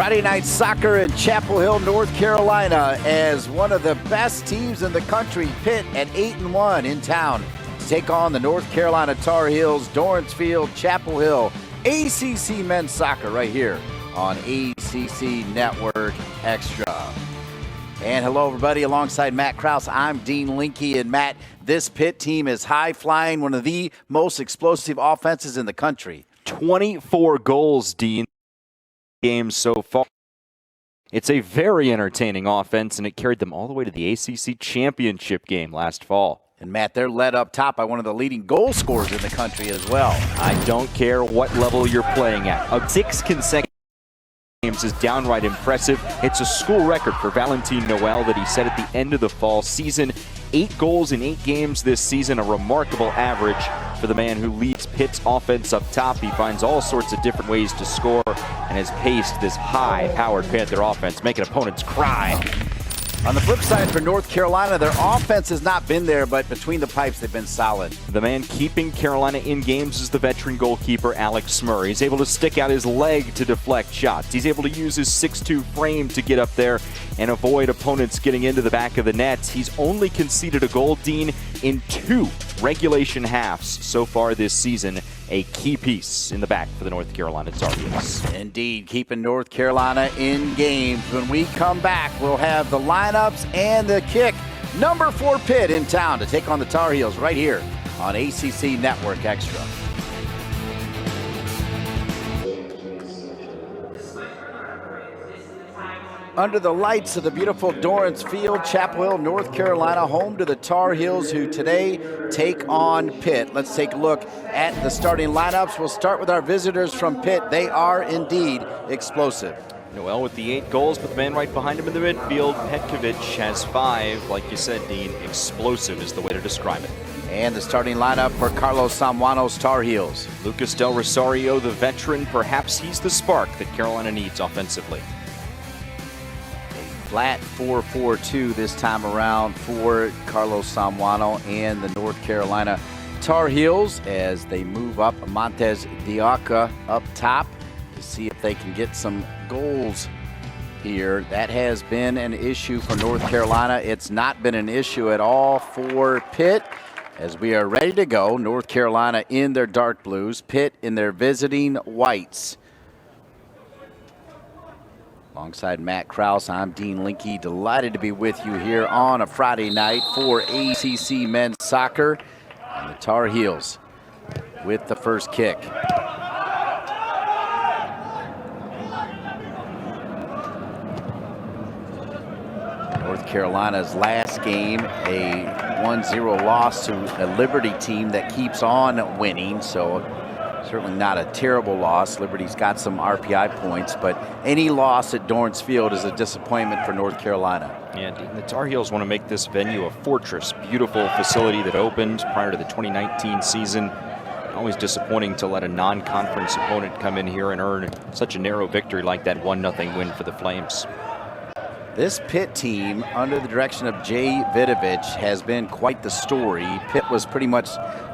Friday night soccer in Chapel Hill, North Carolina, as one of the best teams in the country, Pitt at 8-1 in town to take on the North Carolina Tar Heels, Dorrance Field, Chapel Hill. ACC men's soccer right here on ACC Network Extra. And hello, everybody. Alongside Matt Krause, I'm Dean Linke. And Matt, this Pitt team is high-flying, one of the most explosive offenses in the country. 24 goals, Dean, games so far. It's a very entertaining offense, and it carried them all the way to the ACC championship game last fall. And Matt, they're led up top by one of the leading goal scorers in the country as well. I don't care what level you're playing at. 6 consecutive games is downright impressive. It's a school record for Valentin Noel that he set at the end of the fall season. 8 goals in 8 games this season, a remarkable average for the man who leads Pitt's offense up top. He finds all sorts of different ways to score and has paced this high-powered Panther offense, making opponents cry. On the flip side for North Carolina, their offense has not been there, but between the pipes, they've been solid. The man keeping Carolina in games is the veteran goalkeeper, Alex Murray. He's able to stick out his leg to deflect shots. He's able to use his 6'2" frame to get up there and avoid opponents getting into the back of the net. He's only conceded a goal, Dean, in 2 regulation halves so far this season. A key piece in the back for the North Carolina Tar Heels. Indeed, keeping North Carolina in games. When we come back, we'll have the lineups and the kick. Number 4 Pitt in town to take on the Tar Heels right here on ACC Network Extra. Under the lights of the beautiful Dorrance Field, Chapel Hill, North Carolina, home to the Tar Heels, who today take on Pitt. Let's take a look at the starting lineups. We'll start with our visitors from Pitt. They are indeed explosive. Noel with the 8 goals, but the man right behind him in the midfield, Petkovic, has 5. Like you said, Dean, explosive is the way to describe it. And the starting lineup for Carlos Samuano's Tar Heels. Lucas Del Rosario, the veteran, perhaps he's the spark that Carolina needs offensively. Flat 4-4-2 this time around for Carlos Samuano and the North Carolina Tar Heels as they move up Montes Diaca up top to see if they can get some goals here. That has been an issue for North Carolina. It's not been an issue at all for Pitt as we are ready to go. North Carolina in their dark blues, Pitt in their visiting whites. Alongside Matt Krause, I'm Dean Linke. Delighted to be with you here on a Friday night for ACC men's soccer. And the Tar Heels with the first kick. North Carolina's last game, a 1-0 loss to a Liberty team that keeps on winning. So certainly not a terrible loss. Liberty's got some RPI points, but any loss at Dorrance Field is a disappointment for North Carolina. And the Tar Heels want to make this venue a fortress. Beautiful facility that opened prior to the 2019 season. Always disappointing to let a non-conference opponent come in here and earn such a narrow victory like that 1-0 win for the Flames. This Pitt team, under the direction of Jay Vidovich, has been quite the story. Pitt was pretty much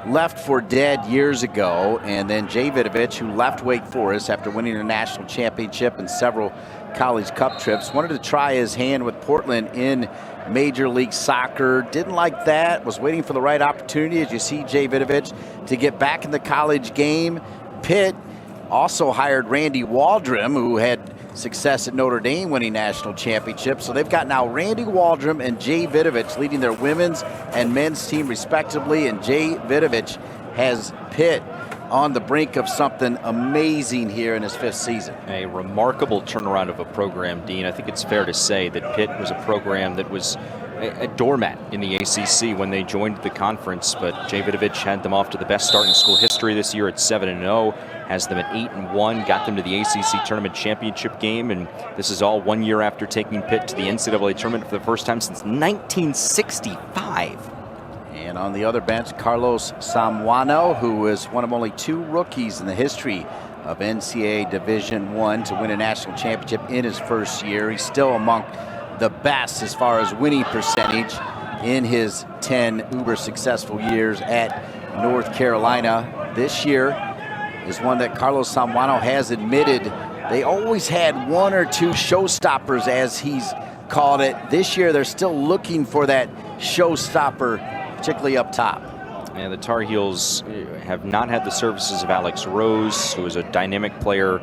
left for dead years ago, and then Jay Vidovich, who left Wake Forest after winning a national championship and several college cup trips, wanted to try his hand with Portland in Major League Soccer. Didn't like that, was waiting for the right opportunity, as you see Jay Vidovich, to get back in the college game. Pitt also hired Randy Waldrum, who had success at Notre Dame winning national championships. So they've got now Randy Waldrum and Jay Vidovich leading their women's and men's team respectively. And Jay Vidovich has Pitt on the brink of something amazing here in his 5th season. A remarkable turnaround of a program, Dean. I think it's fair to say that Pitt was a program that was a doormat in the ACC when they joined the conference, but Jay Vidovich had them off to the best start in school history this year at 7-0, has them at 8-1, got them to the ACC tournament championship game, and this is all 1 year after taking Pitt to the NCAA tournament for the first time since 1965. And on the other bench, Carlos Samuano, who is one of only 2 rookies in the history of NCAA Division I to win a national championship in his first year. He's still among the best as far as winning percentage in his 10 uber successful years at North Carolina. This year is one that Carlos Samuano has admitted they always had one or two showstoppers, as he's called it. This year, they're still looking for that showstopper, particularly up top. And the Tar Heels have not had the services of Alex Rose, who was a dynamic player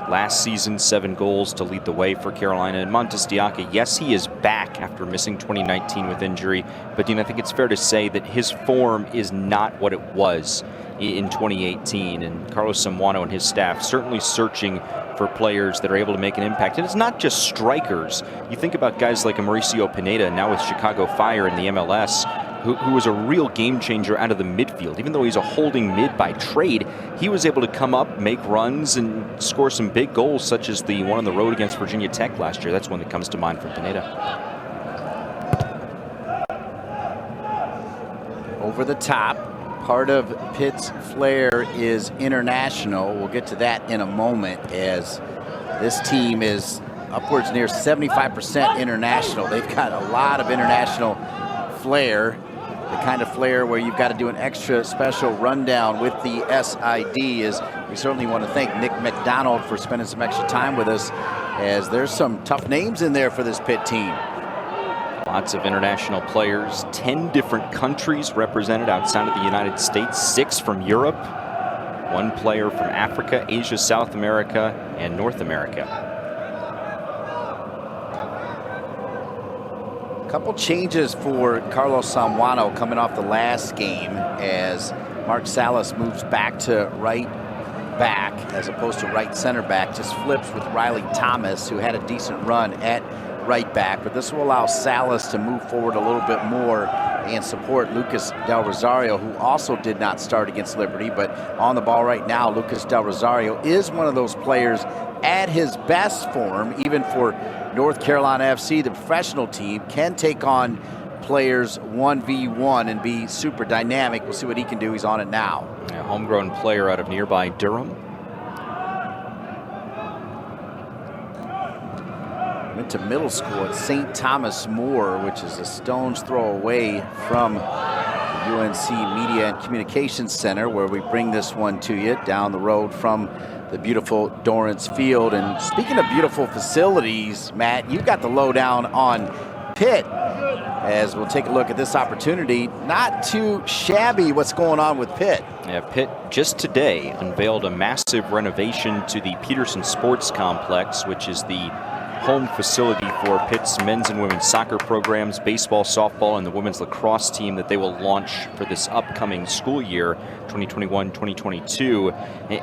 last season, 7 goals to lead the way for Carolina. And Montes Diaca, yes, he is back after missing 2019 with injury. But, Dean, I think it's fair to say that his form is not what it was in 2018. And Carlos Zambrano and his staff certainly searching for players that are able to make an impact. And it's not just strikers. You think about guys like Mauricio Pineda, now with Chicago Fire in the MLS, who was a real game changer out of the midfield. Even though he's a holding mid by trade, he was able to come up, make runs, and score some big goals, such as the one on the road against Virginia Tech last year. That's one that comes to mind from Pineda. Over the top. Part of Pitt's flair is international. We'll get to that in a moment, as this team is upwards near 75% international. They've got a lot of international flair, the kind of flair where you've got to do an extra special rundown with the SID. Is we certainly want to thank Nick McDonald for spending some extra time with us, as there's some tough names in there for this Pitt team. Lots of international players, 10 different countries represented outside of the United States, 6 from Europe, 1 player from Africa, Asia, South America, and North America. A couple changes for Carlos Zambrano coming off the last game, as Mark Salas moves back to right back as opposed to right center back, just flips with Riley Thomas, who had a decent run at right back, but this will allow Salas to move forward a little bit more and support Lucas Del Rosario, who also did not start against Liberty, but on the ball right now. Lucas Del Rosario is one of those players at his best form, even for North Carolina FC, the professional team, can take on players 1v1 and be super dynamic. We'll see what he can do. He's on it now. A homegrown player out of nearby Durham. Went to middle school at St. Thomas More, which is a stone's throw away from the UNC Media and Communications Center, where we bring this one to you down the road from the beautiful Dorrance Field. And speaking of beautiful facilities, Matt, you got the lowdown on Pitt, as we'll take a look at this opportunity. Not too shabby what's going on with Pitt. Yeah, Pitt just today unveiled a massive renovation to the Peterson Sports Complex, which is the home facility for Pitt's men's and women's soccer programs, baseball, softball, and the women's lacrosse team that they will launch for this upcoming school year, 2021-2022.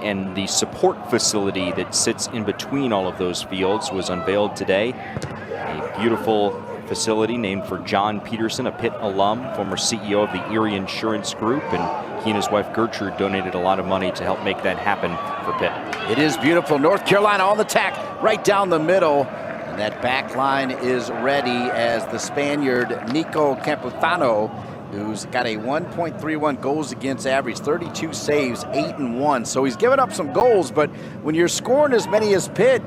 And the support facility that sits in between all of those fields was unveiled today. A beautiful facility named for John Peterson, a Pitt alum, former CEO of the Erie Insurance Group, and he and his wife Gertrude donated a lot of money to help make that happen for Pitt. It is beautiful. North Carolina on the tack right down the middle. And that back line is ready, as the Spaniard Nico Campuzano, who's got a 1.31 goals against average, 32 saves, 8-1. So he's given up some goals, but when you're scoring as many as Pitt,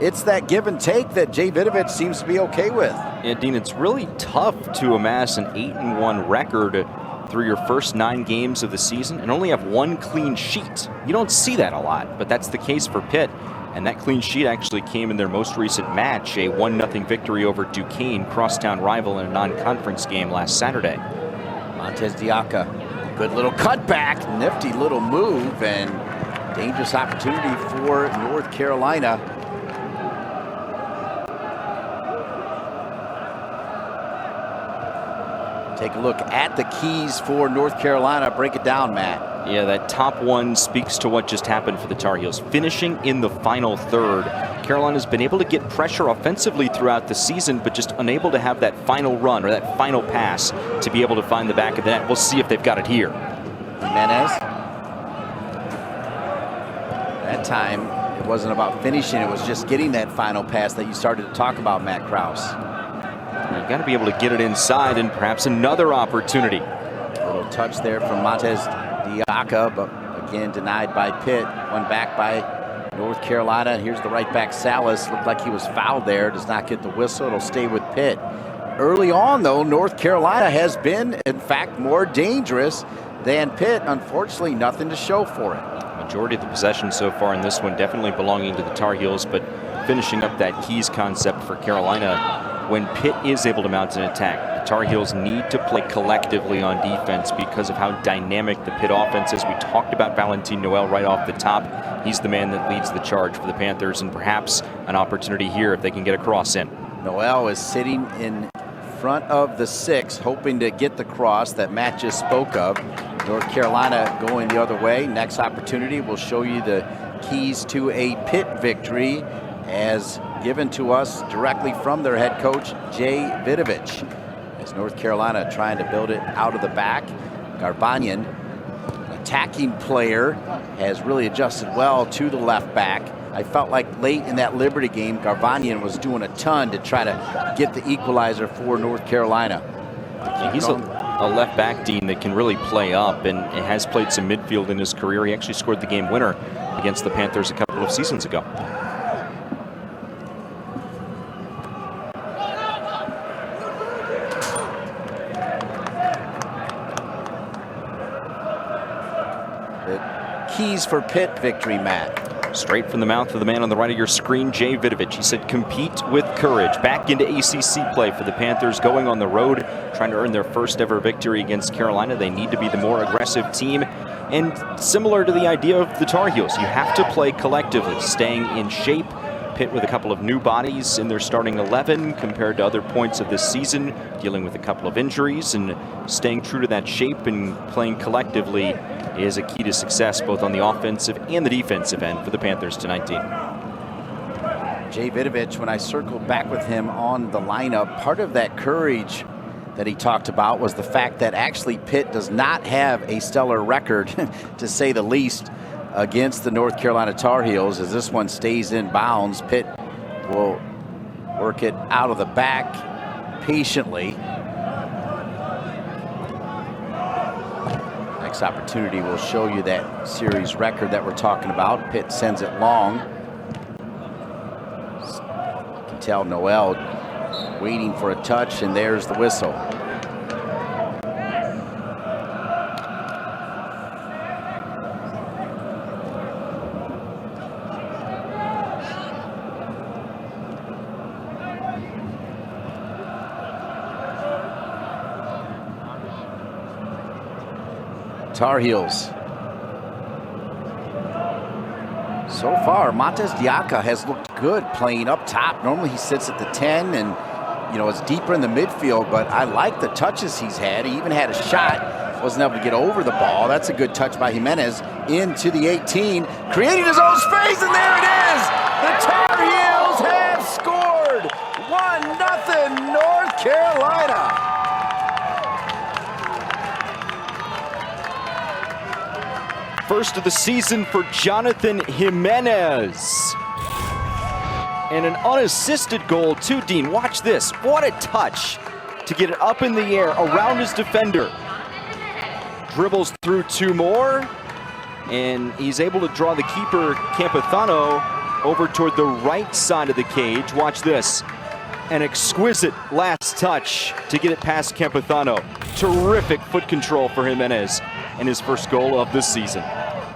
it's that give and take that Jay Vidovich seems to be okay with. Yeah, Dean, it's really tough to amass an 8-1 record through your first 9 games of the season and only have 1 clean sheet. You don't see that a lot, but that's the case for Pitt. And that clean sheet actually came in their most recent match, a 1-0 victory over Duquesne, crosstown rival in a non-conference game last Saturday. Montes Diaca, good little cutback, nifty little move, and dangerous opportunity for North Carolina. Take a look at the keys for North Carolina. Break it down, Matt. Yeah, that top one speaks to what just happened for the Tar Heels. Finishing in the final third, Carolina's been able to get pressure offensively throughout the season, but just unable to have that final run or that final pass to be able to find the back of the net. We'll see if they've got it here. Jimenez. That time, it wasn't about finishing. It was just getting that final pass that you started to talk about, Matt Krause. You've got to be able to get it inside, and perhaps another opportunity. A little touch there from Montes Diaca, but again denied by Pitt. One back by North Carolina. Here's the right back, Salas. Looked like he was fouled there. Does not get the whistle. It'll stay with Pitt. Early on, though, North Carolina has been, in fact, more dangerous than Pitt. Unfortunately, nothing to show for it. Majority of the possession so far in this one definitely belonging to the Tar Heels, but finishing up that keys concept for Carolina. When Pitt is able to mount an attack, the Tar Heels need to play collectively on defense because of how dynamic the Pitt offense is. We talked about Valentin Noel right off the top. He's the man that leads the charge for the Panthers, and perhaps an opportunity here if they can get a cross in. Noel is sitting in front of the 6, hoping to get the cross that Matt just spoke of. North Carolina going the other way. Next opportunity will show you the keys to a Pitt victory, as given to us directly from their head coach, Jay Vidovich. As North Carolina trying to build it out of the back. Garbanyan, attacking player, has really adjusted well to the left back. I felt like late in that Liberty game, Garbanyan was doing a ton to try to get the equalizer for North Carolina. Yeah, he's a left back, Dean, that can really play up and has played some midfield in his career. He actually scored the game winner against the Panthers a couple of seasons ago. Keys for Pitt victory, Matt. Straight from the mouth of the man on the right of your screen, Jay Vidovich. He said, compete with courage. Back into ACC play for the Panthers, going on the road, trying to earn their first ever victory against Carolina. They need to be the more aggressive team. And similar to the idea of the Tar Heels, you have to play collectively, staying in shape. Pitt with a couple of new bodies in their starting 11 compared to other points of this season, dealing with a couple of injuries, and staying true to that shape and playing collectively is a key to success both on the offensive and the defensive end for the Panthers tonight, Dean. Jay Vidovich, when I circled back with him on the lineup, part of that courage that he talked about was the fact that actually Pitt does not have a stellar record, to say the least, against the North Carolina Tar Heels. As this one stays in bounds, Pitt will work it out of the back patiently. Next opportunity will show you that series record that we're talking about. Pitt sends it long. You can tell Noel waiting for a touch, and there's the whistle. Tar Heels. So far, Montez Diaka has looked good playing up top. Normally he sits at the 10 and, you know, is deeper in the midfield, but I like the touches he's had. He even had a shot, wasn't able to get over the ball. That's a good touch by Jimenez into the 18, creating his own space, and there it is! The Tar Heels have scored! 1-0 North Carolina! First of the season for Jonathan Jimenez. And an unassisted goal too, Dean. Watch this. What a touch to get it up in the air around his defender. Dribbles through two more, and he's able to draw the keeper, Campazano, over toward the right side of the cage. Watch this. An exquisite last touch to get it past Campazano. Terrific foot control for Jimenez and his first goal of this season.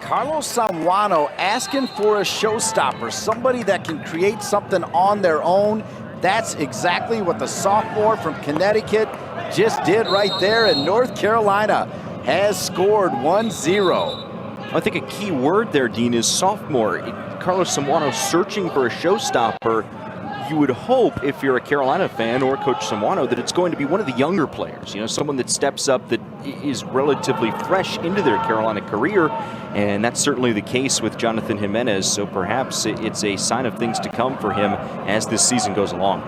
Carlos Samuano asking for a showstopper, somebody that can create something on their own. That's exactly what the sophomore from Connecticut just did right there, and North Carolina has scored 1-0. I think a key word there, Dean, is sophomore. Carlos Samuano searching for a showstopper. You would hope, if you're a Carolina fan or Coach Samuano, that it's going to be one of the younger players, you know, someone that steps up, that is relatively fresh into their Carolina career, and that's certainly the case with Jonathan Jimenez, so perhaps it's a sign of things to come for him as this season goes along.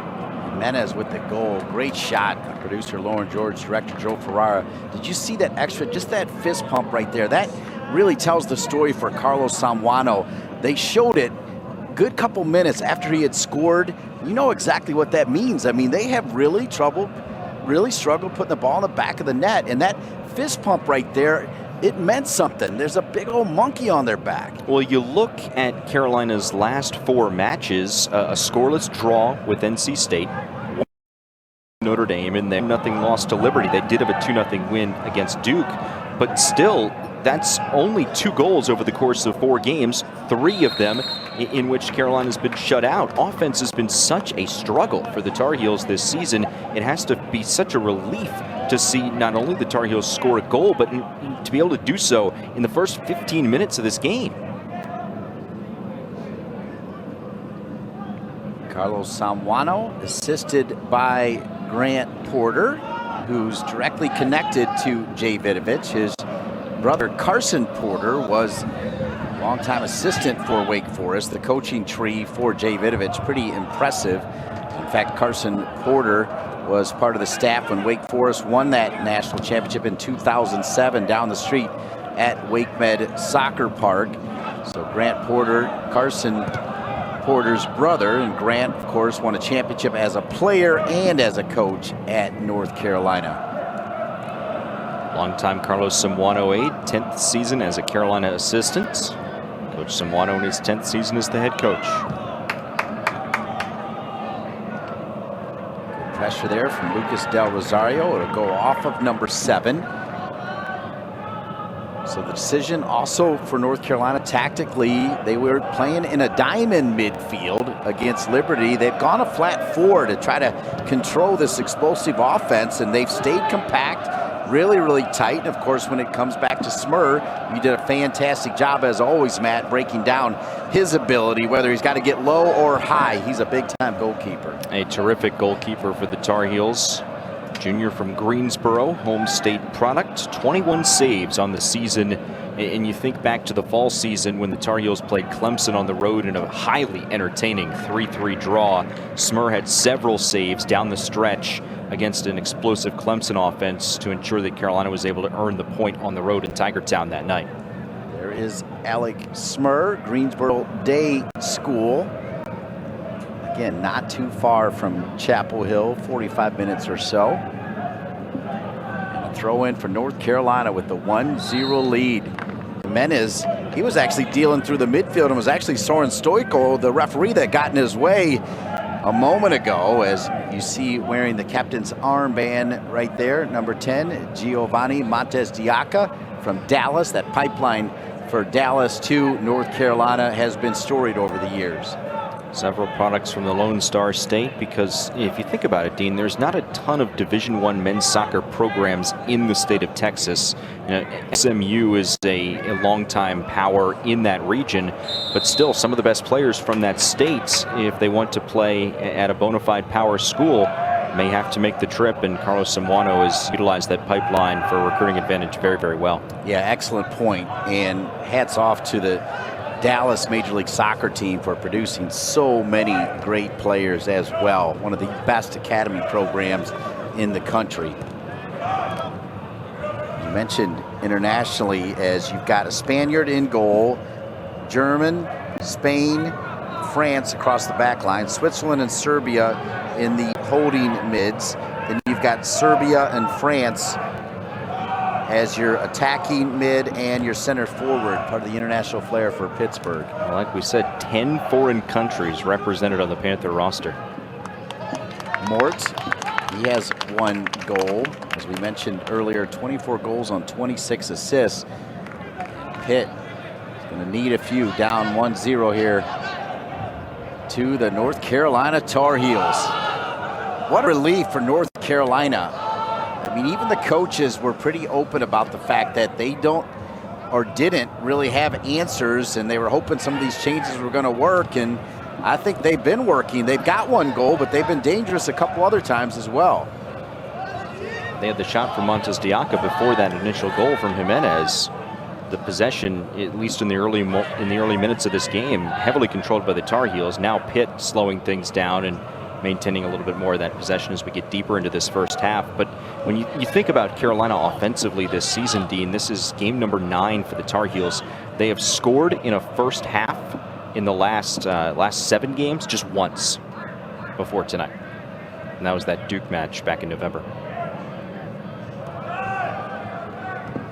Jimenez with the goal, great shot. Producer Lauren George, director Joe Ferrara. Did you see that extra, just that fist pump right there? That really tells the story for Carlos Samuano. They showed it good couple minutes after he had scored. You know exactly what that means. I mean, they have really struggled putting the ball in the back of the net, and that fist pump right there, it meant something. There's a big old monkey on their back. Well, you look at Carolina's last four matches, a scoreless draw with NC State, Notre Dame, and then nothing lost to Liberty. They did have a 2-0 win against Duke, but still, that's only 2 goals over the course of 4 games, 3 of them in which Carolina's been shut out. Offense has been such a struggle for the Tar Heels this season. It has to be such a relief to see not only the Tar Heels score a goal, but to be able to do so in the first 15 minutes of this game. Carlos Samuano, assisted by Grant Porter, who's directly connected to Jay Vidovich. His brother Carson Porter was a longtime assistant for Wake Forest. The coaching tree for Jay Vidovich, pretty impressive. In fact, Carson Porter was part of the staff when Wake Forest won that national championship in 2007 down the street at WakeMed Soccer Park. So Grant Porter, Carson Porter's brother, and Grant, of course, won a championship as a player and as a coach at North Carolina. Longtime Carlos Samuano aide, 10th season as a Carolina assistant. Coach Samuano in his 10th season as the head coach. Good pressure there from Lucas Del Rosario. It'll go off of number 7. So the decision also for North Carolina tactically, they were playing in a diamond midfield against Liberty. They've gone a flat 4 to try to control this explosive offense, and they've stayed compact, really, really tight. And of course, when it comes back to Smur, you did a fantastic job, as always, Matt, breaking down his ability, whether he's got to get low or high. He's a big-time goalkeeper. A terrific goalkeeper for the Tar Heels. Junior from Greensboro, home state product, 21 saves on the season. And you think back to the fall season when the Tar Heels played Clemson on the road in a highly entertaining 3-3 draw. Smur had several saves down the stretch against an explosive Clemson offense to ensure that Carolina was able to earn the point on the road in Tigertown that night. There is Alec Smur, Greensboro Day School. Again, not too far from Chapel Hill, 45 minutes or so. And a throw in for North Carolina with the 1-0 lead. Jimenez, he was actually dealing through the midfield, and was actually Soren Stoico, the referee, that got in his way a moment ago, as you see wearing the captain's armband right there, number 10, Giovanni Montes Diaca from Dallas. That pipeline for Dallas to North Carolina has been storied over the years. Several products from the Lone Star State, because if you think about it, Dean, there's not a ton of Division I men's soccer programs in the state of Texas. You know, SMU is a longtime power in that region, but still some of the best players from that state, if they want to play at a bona fide power school, may have to make the trip, and Carlos Samuano has utilized that pipeline for recruiting advantage very, very well. Yeah, excellent point, and hats off to the Dallas Major League Soccer team for producing so many great players as well. One of the best academy programs in the country. You mentioned internationally, as you've got a Spaniard in goal, German, Spain, France across the back line, Switzerland and Serbia in the holding mids. Then you've got Serbia and France as your attacking mid and your center forward, part of the international flair for Pittsburgh. Well, like we said, 10 foreign countries represented on the Panther roster. Mort, he has 1 goal. As we mentioned earlier, 24 goals on 26 assists. Pitt is going to need a few, down 1-0 here to the North Carolina Tar Heels. What a relief for North Carolina. I mean, even the coaches were pretty open about the fact that they don't or didn't really have answers, and they were hoping some of these changes were going to work, and I think they've been working. They've got 1 goal, but they've been dangerous a couple other times as well. They had the shot from Montes Diaca before that initial goal from Jimenez. The possession, at least in the early minutes of this game, heavily controlled by the Tar Heels. Now Pitt slowing things down and maintaining a little bit more of that possession as we get deeper into this first half. But when you think about Carolina offensively this season, Dean, this is game number 9 for the Tar Heels. They have scored in a first half in the last 7 games just once before tonight. And that was that Duke match back in November.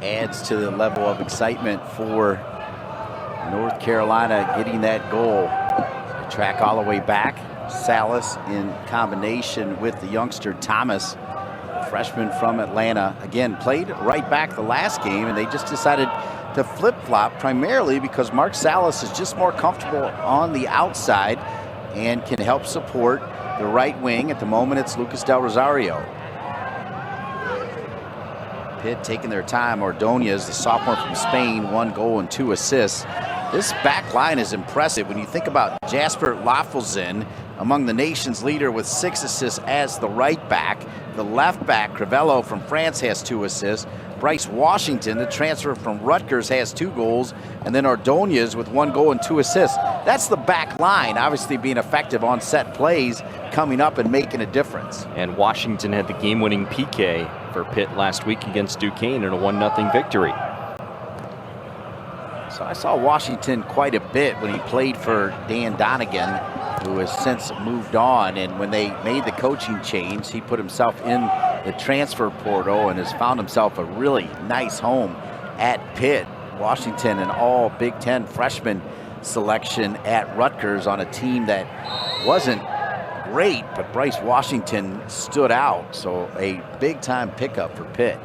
Adds to the level of excitement for North Carolina getting that goal. Track all the way back. Salas in combination with the youngster Thomas freshman from Atlanta. Again, played right back the last game, and they just decided to flip-flop primarily because Mark Salas is just more comfortable on the outside and can help support the right wing. At the moment, it's Lucas Del Rosario. Pitt taking their time. Ordonez, the sophomore from Spain, 1 goal and 2 assists. This back line is impressive when you think about Jasper Lafelzen, among the nation's leader with 6 assists as the right back. The left back, Crivello from France, has 2 assists. Bryce Washington, the transfer from Rutgers, has 2 goals. And then Ordonez with 1 goal and 2 assists. That's the back line, obviously being effective on set plays, coming up and making a difference. And Washington had the game-winning PK for Pitt last week against Duquesne in a 1-0 victory. So I saw Washington quite a bit when he played for Dan Donegan, who has since moved on. And when they made the coaching change, he put himself in the transfer portal and has found himself a really nice home at Pitt. Washington, an all Big Ten freshman selection at Rutgers on a team that wasn't great, but Bryce Washington stood out. So a big-time pickup for Pitt.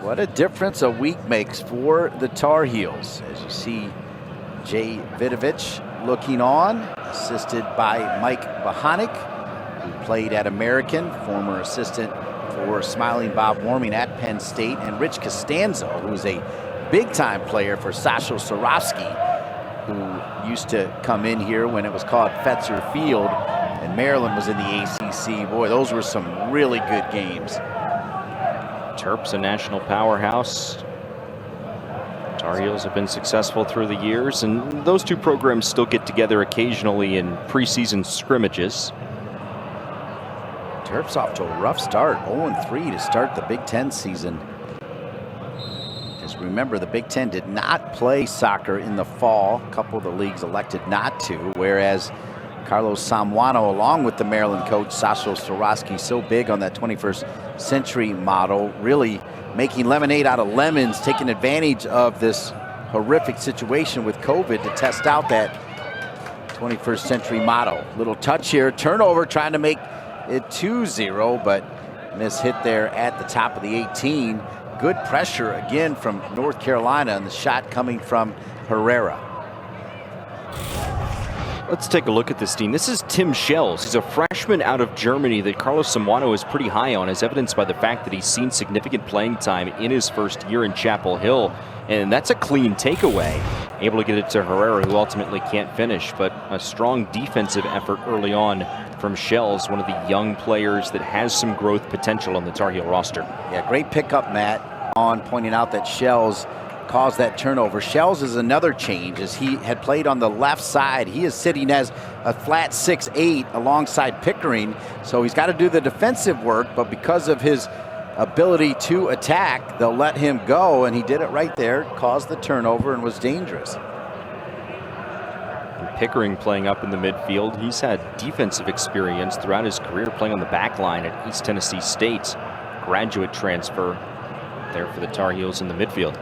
What a difference a week makes for the Tar Heels. As you see, Jay Vidovich looking on, assisted by Mike Bohanik, who played at American, former assistant for Smiling Bob Warming at Penn State, and Rich Costanzo, who is a big-time player for Sasho Sorovsky, who used to come in here when it was called Fetzer Field, and Maryland was in the ACC. Boy, those were some really good games. Terps, a national powerhouse. Tar Heels have been successful through the years, and those two programs still get together occasionally in preseason scrimmages. Terps off to a rough start, 0-3 to start the Big Ten season. As remember, the Big Ten did not play soccer in the fall. A couple of the leagues elected not to, whereas Carlos Samuano, along with the Maryland coach Sasho Sorovsky, so big on that 21st century model, really making lemonade out of lemons, taking advantage of this horrific situation with COVID to test out that 21st century model. Little touch here, turnover, trying to make it 2-0, but miss hit there at the top of the 18. Good pressure again from North Carolina, and the shot coming from Herrera. Let's take a look at this team. This is Tim Schells. He's a freshman out of Germany that Carlos Samuano is pretty high on, as evidenced by the fact that he's seen significant playing time in his first year in Chapel Hill. And that's a clean takeaway. Able to get it to Herrera, who ultimately can't finish, but a strong defensive effort early on from Schells, one of the young players that has some growth potential on the Tar Heel roster. Yeah, great pickup, Matt, on pointing out that Schells caused that turnover. Schells is another change, as he had played on the left side. He is sitting as a flat 6'8" alongside Pickering, so he's got to do the defensive work, but because of his ability to attack, they'll let him go, and he did it right there, caused the turnover, and was dangerous. And Pickering playing up in the midfield. He's had defensive experience throughout his career, playing on the back line at East Tennessee State. Graduate transfer there for the Tar Heels in the midfield.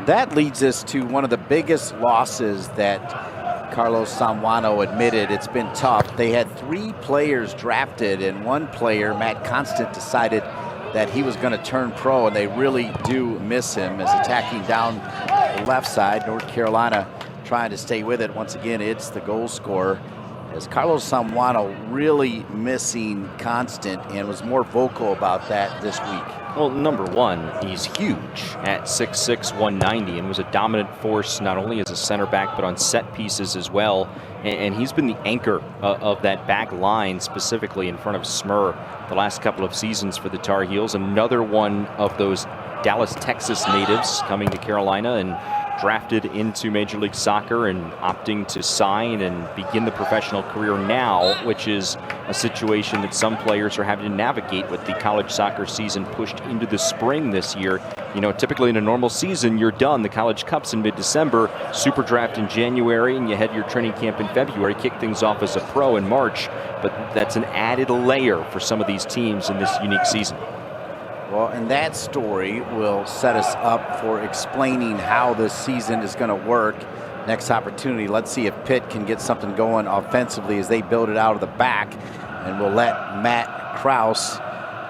That leads us to one of the biggest losses that Carlos Samuano admitted. It's been tough. They had 3 players drafted, and one player, Matt Constant, decided that he was going to turn pro, and they really do miss him as attacking down the left side. North Carolina trying to stay with it. Once again, it's the goal scorer, as Carlos Samuano really missing Constant and was more vocal about that this week. Well, number one, he's huge at 6'6", 190, and was a dominant force not only as a center back but on set pieces as well. And he's been the anchor of that back line, specifically in front of Smur, the last couple of seasons for the Tar Heels. Another one of those Dallas, Texas natives coming to Carolina and drafted into Major League Soccer and opting to sign and begin the professional career now, which is a situation that some players are having to navigate with the college soccer season pushed into the spring this year. You know, typically in a normal season, you're done. The College Cup's in mid-December, Super Draft in January, and you head your training camp in February, kick things off as a pro in March. But that's an added layer for some of these teams in this unique season. Well, and that story will set us up for explaining how this season is going to work. Next opportunity, let's see if Pitt can get something going offensively as they build it out of the back. And we'll let Matt Krause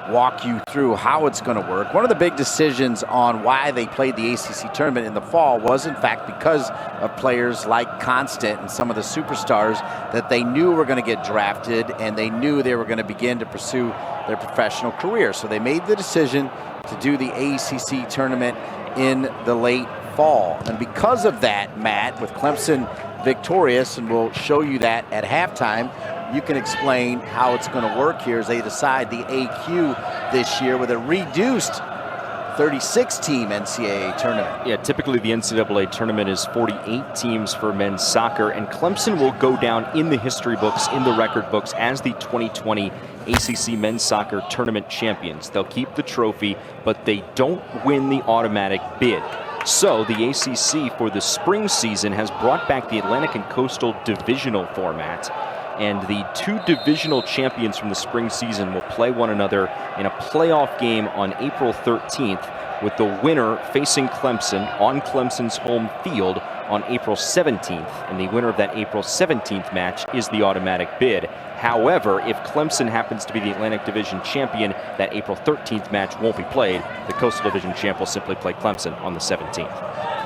walk you through how it's going to work. One of the big decisions on why they played the ACC tournament in the fall was, in fact, because of players like Constant and some of the superstars that they knew were going to get drafted, and they knew they were going to begin to pursue their professional career. So they made the decision to do the ACC tournament in the late fall. And because of that, Matt, with Clemson victorious, and we'll show you that at halftime, you can explain how it's going to work here as they decide the AQ this year with a reduced 36-team NCAA tournament. Yeah, typically the NCAA tournament is 48 teams for men's soccer, and Clemson will go down in the history books, in the record books, as the 2020 ACC men's soccer tournament champions. They'll keep the trophy, but they don't win the automatic bid. So the ACC for the spring season has brought back the Atlantic and Coastal divisional format, and the two divisional champions from the spring season will play one another in a playoff game on April 13th, with the winner facing Clemson on Clemson's home field on April 17th. And the winner of that April 17th match is the automatic bid. However, if Clemson happens to be the Atlantic Division champion, that April 13th match won't be played. The Coastal Division champ will simply play Clemson on the 17th.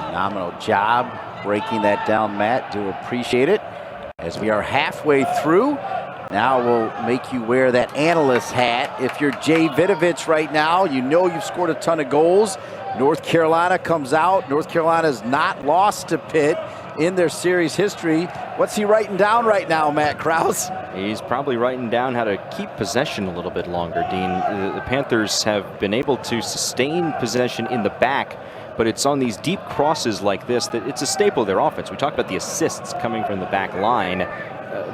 Phenomenal job breaking that down, Matt. Do appreciate it. As we are halfway through, now we'll make you wear that analyst hat. If you're Jay Vidovich right now, you know you've scored a ton of goals. North Carolina comes out. North Carolina's not lost to Pitt in their series history. What's he writing down right now, Matt Krause? He's probably writing down how to keep possession a little bit longer, Dean. The Panthers have been able to sustain possession in the back, but it's on these deep crosses like this that it's a staple of their offense. We talked about the assists coming from the back line,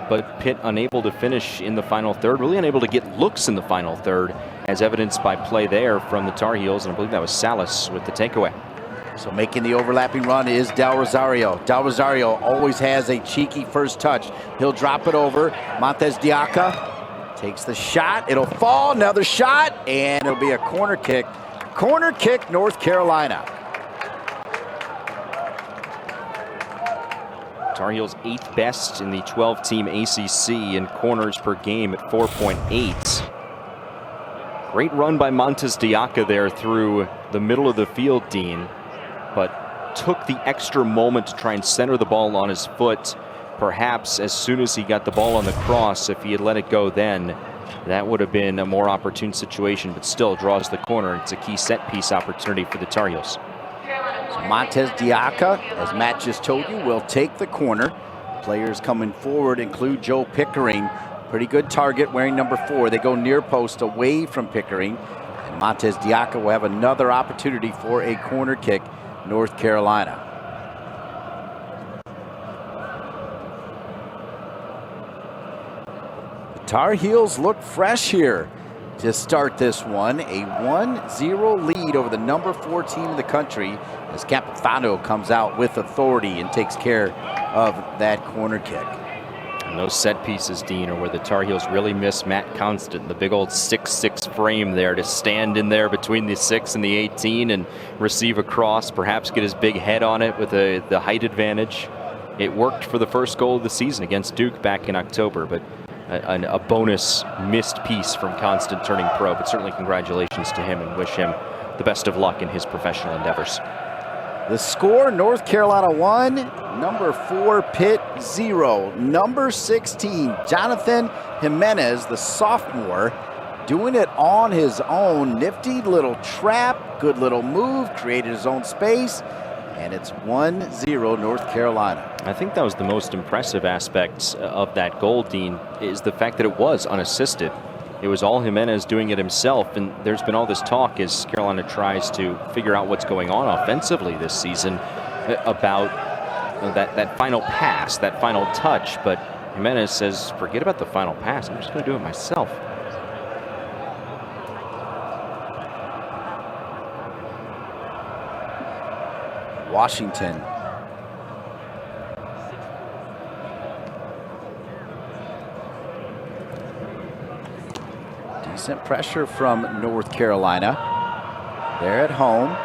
but Pitt unable to finish in the final third, really unable to get looks in the final third, as evidenced by play there from the Tar Heels, and I believe that was Salas with the takeaway. So making the overlapping run is Del Rosario. Del Rosario always has a cheeky first touch. He'll drop it over. Montez Diaca takes the shot. It'll fall, another shot, and it'll be a corner kick. Corner kick, North Carolina. Tar Heels 8th best in the 12-team ACC in corners per game at 4.8. Great run by Montez Diaca there through the middle of the field, Dean, but took the extra moment to try and center the ball on his foot. Perhaps as soon as he got the ball on the cross, if he had let it go then, that would have been a more opportune situation, but still draws the corner. It's a key set-piece opportunity for the Tar Heels. So Montez Diaca, as Matt just told you, will take the corner. Players coming forward include Joe Pickering. Pretty good target wearing number 4. They go near post away from Pickering. And Montez Diaca will have another opportunity for a corner kick, North Carolina. The Tar Heels look fresh here to start this one. A 1-0 lead over the number 4 team in the country as Capitano comes out with authority and takes care of that corner kick. And those set pieces, Dean, are where the Tar Heels really miss Matt Constant, the big old 6'6" frame there to stand in there between the 6 and the 18 and receive a cross, perhaps get his big head on it with the height advantage. It worked for the first goal of the season against Duke back in October, but a bonus missed piece from Constant turning pro. But certainly congratulations to him and wish him the best of luck in his professional endeavors. The score, North Carolina 1, number 4 Pitt 0. Number 16, Jonathan Jimenez, the sophomore, doing it on his own. Nifty little trap, good little move, created his own space, and it's 1-0 North Carolina. I think that was the most impressive aspect of that goal, Dean, is the fact that it was unassisted. It was all Jimenez doing it himself, and there's been all this talk as Carolina tries to figure out what's going on offensively this season about that final pass, that final touch, but Jimenez says, forget about the final pass, I'm just going to do it myself. Washington. Decent pressure from North Carolina. They're at home.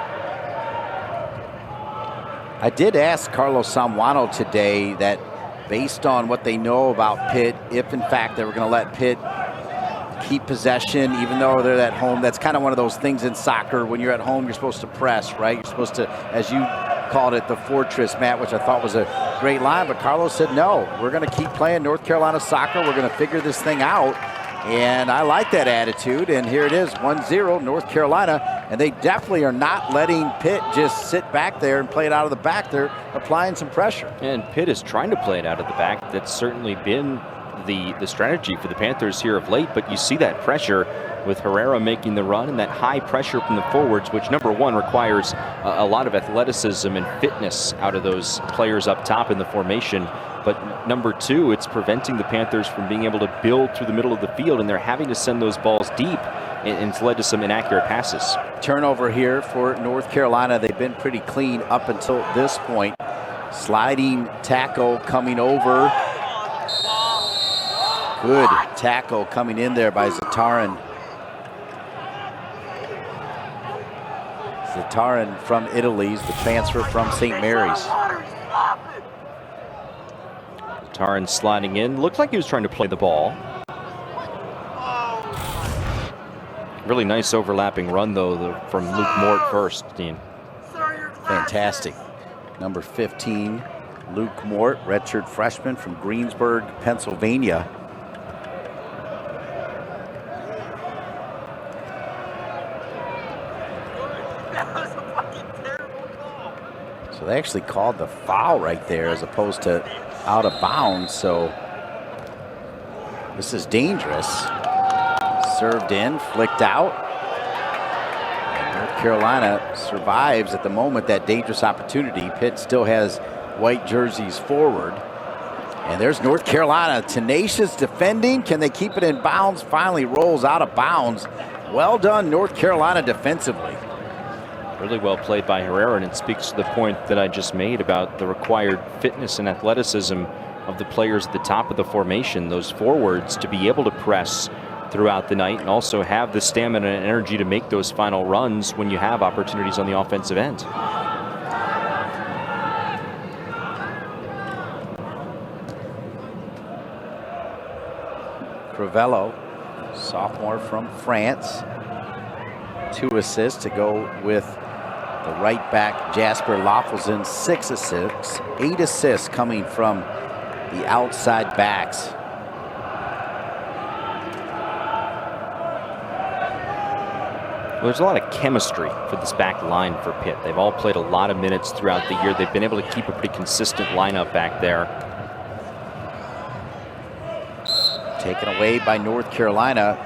I did ask Carlos Samuano today that based on what they know about Pitt, if in fact they were going to let Pitt keep possession, even though they're at home. That's kind of one of those things in soccer. When you're at home, you're supposed to press, right? You're supposed to, as you called it, the fortress, Matt, which I thought was a great line. But Carlos said, no, we're going to keep playing North Carolina soccer. We're going to figure this thing out. And I like that attitude. And here it is, 1-0 North Carolina. And they definitely are not letting Pitt just sit back there and play it out of the back. They're applying some pressure. And Pitt is trying to play it out of the back. That's certainly been the strategy for the Panthers here of late. But you see that pressure with Herrera making the run and that high pressure from the forwards, which number one requires a lot of athleticism and fitness out of those players up top in the formation. But number two, it's preventing the Panthers from being able to build through the middle of the field, and they're having to send those balls deep, and it's led to some inaccurate passes. Turnover here for North Carolina. They've been pretty clean up until this point. Sliding tackle coming over. Good tackle coming in there by Zatarin. Zatarin from Italy's the transfer from St. Mary's. Zatarin sliding in. Looked like he was trying to play the ball. Really nice overlapping run, though, from Luke Mort first, Dean. Fantastic. Number 15, Luke Mort, redshirt freshman from Greensburg, Pennsylvania. So they actually called the foul right there as opposed to out of bounds. So this is dangerous. Served in, flicked out. And North Carolina survives at the moment that dangerous opportunity. Pitt still has white jerseys forward. And there's North Carolina, tenacious defending. Can they keep it in bounds? Finally rolls out of bounds. Well done, North Carolina defensively. Really well played by Herrera, and it speaks to the point that I just made about the required fitness and athleticism of the players at the top of the formation, those forwards, to be able to press throughout the night and also have the stamina and energy to make those final runs when you have opportunities on the offensive end. Crivello, sophomore from France. 2 assists to go with the right back Jasper Loffelson. 6 assists, 8 assists coming from the outside backs. Well, there's a lot of chemistry for this back line for Pitt. They've all played a lot of minutes throughout the year. They've been able to keep a pretty consistent lineup back there. Taken away by North Carolina.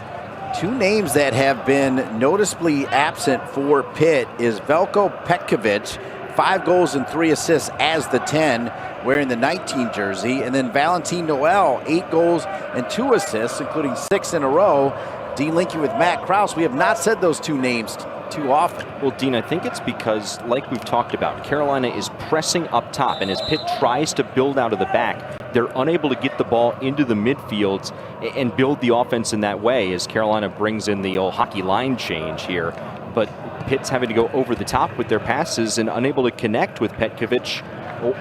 2 names that have been noticeably absent for Pitt is Veljko Petkovic, 5 goals and 3 assists as the 10, wearing the 19 jersey, and then Valentin Noel, 8 goals and 2 assists, including 6 in a row. Dean Linke with Matt Krause. We have not said those 2 names too often. Well, Dean, I think it's because, like we've talked about, Carolina is pressing up top, and as Pitt tries to build out of the back, they're unable to get the ball into the midfield and build the offense in that way as Carolina brings in the old hockey line change here. But Pitt's having to go over the top with their passes and unable to connect with Petkovic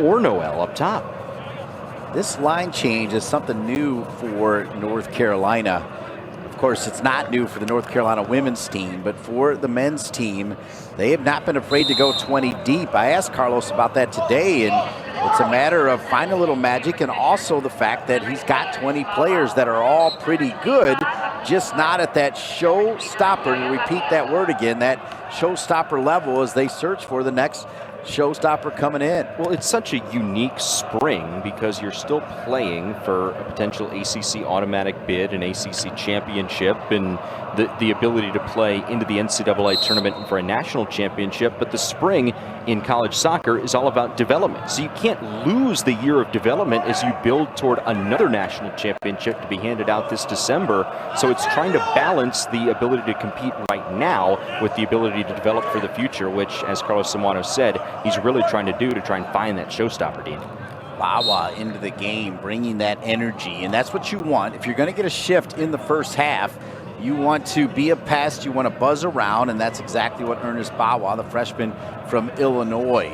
or Noel up top. This line change is something new for North Carolina. Of course, it's not new for the North Carolina women's team, but for the men's team, they have not been afraid to go 20 deep. I asked Carlos about that today, and it's a matter of finding a little magic and also the fact that he's got 20 players that are all pretty good, just not at that showstopper, to repeat that word again, that showstopper level as they search for the next showstopper coming in. Well, it's such a unique spring because you're still playing for a potential ACC automatic bid, an ACC championship, and the ability to play into the NCAA tournament and for a national championship. But the spring in college soccer is all about development. So you can't lose the year of development as you build toward another national championship to be handed out this December. So it's trying to balance the ability to compete right now with the ability to develop for the future, which, as Carlos Samuano said, he's really trying to do to try and find that showstopper, Dean. Bawa into the game, bringing that energy, and that's what you want. If you're going to get a shift in the first half, You want to be a pest, you want to buzz around, and that's exactly what Ernest Bawa, the freshman from Illinois.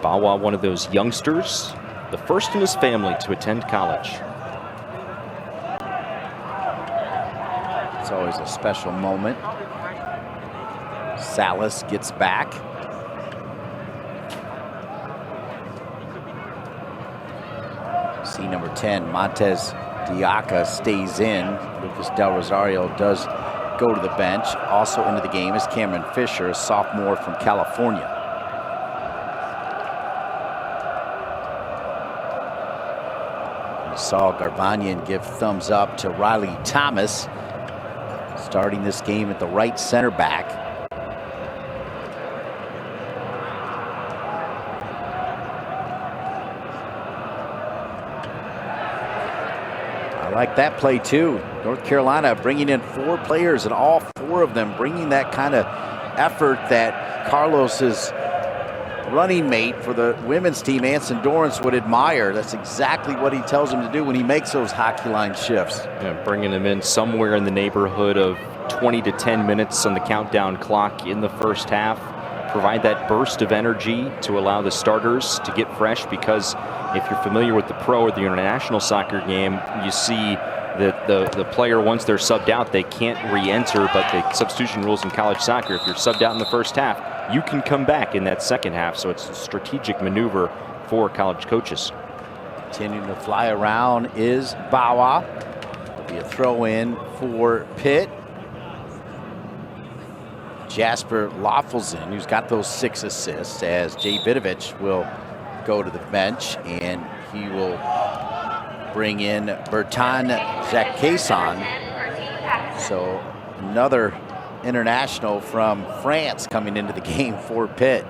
Bawa, one of those youngsters, the first in his family to attend college. It's always a special moment. Salas gets back. See number 10, Montez Diaca stays in. Lucas Del Rosario does go to the bench. Also into the game is Cameron Fisher, a sophomore from California. We saw Garbanian give thumbs up to Riley Thomas, starting this game at the right center back. I like that play too. North Carolina bringing in 4 players, and all 4 of them bringing that kind of effort that Carlos's running mate for the women's team, Anson Dorrance, would admire. That's exactly what he tells them to do when he makes those hockey line shifts. Yeah, bringing them in somewhere in the neighborhood of 20 to 10 minutes on the countdown clock in the first half. Provide that burst of energy to allow the starters to get fresh, because if you're familiar with the pro or the international soccer game, you see that the player, once they're subbed out, they can't re-enter, but the substitution rules in college soccer, if you're subbed out in the first half, you can come back in that second half. So it's a strategic maneuver for college coaches. Continuing to fly around is Bawa. It'll be a throw in for Pitt. Jasper Loffelson, who's got those 6 assists, as Jay Vidovich will go to the bench, and he will bring in Bertrand Jacquesson. So another international from France coming into the game for Pitt.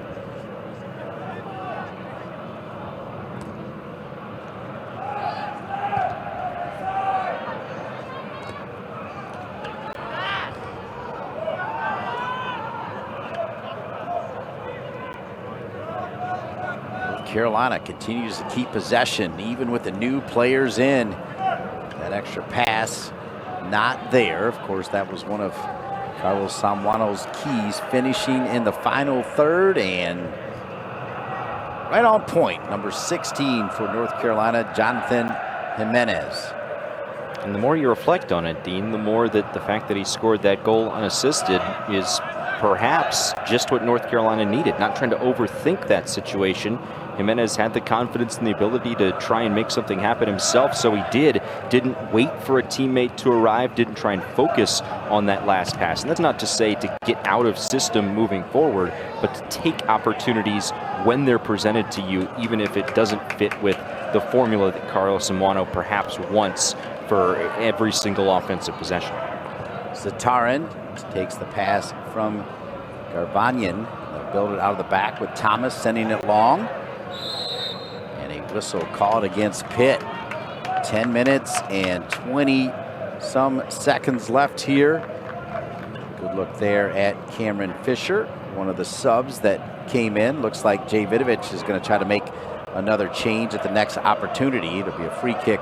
Carolina continues to keep possession, even with the new players in. That extra pass not there. Of course, that was one of Carlos Samuano's keys, finishing in the final third, and right on point. Number 16 for North Carolina, Jonathan Jimenez. And the more you reflect on it, Dean, the more that the fact that he scored that goal unassisted is perhaps just what North Carolina needed. Not trying to overthink that situation. Jimenez had the confidence and the ability to try and make something happen himself, so he did. Didn't wait for a teammate to arrive, didn't try and focus on that last pass. And that's not to say to get out of system moving forward, but to take opportunities when they're presented to you, even if it doesn't fit with the formula that Carlos Samuano perhaps wants for every single offensive possession. Zatarin takes the pass from Garbanian. They'll build it out of the back with Thomas sending it long. Whistle called against Pitt. 10 minutes and 20 some seconds left here. Good look there at Cameron Fisher, one of the subs that came in. Looks like Jay Vidovich is going to try to make another change at the next opportunity. It'll be a free kick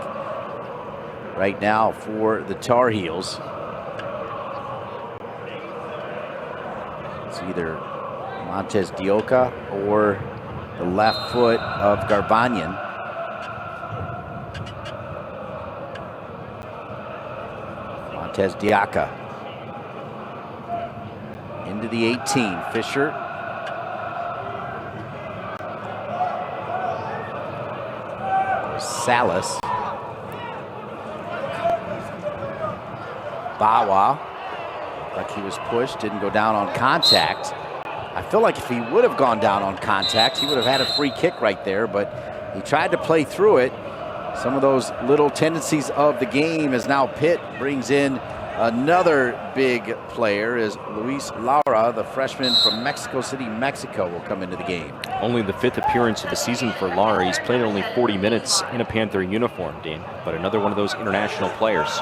right now for the Tar Heels. It's either Montez Diaca or the left foot of Garbanian. Montez Diaca into the 18. Fisher. Salas. Bawa. Like he was pushed, didn't go down on contact. I feel like if he would have gone down on contact, he would have had a free kick right there, but he tried to play through it. Some of those little tendencies of the game as now Pitt brings in another big player, as Luis Lara, the freshman from Mexico City, Mexico, will come into the game. Only the 5th appearance of the season for Lara. He's played only 40 minutes in a Panther uniform, Dean, but another one of those international players.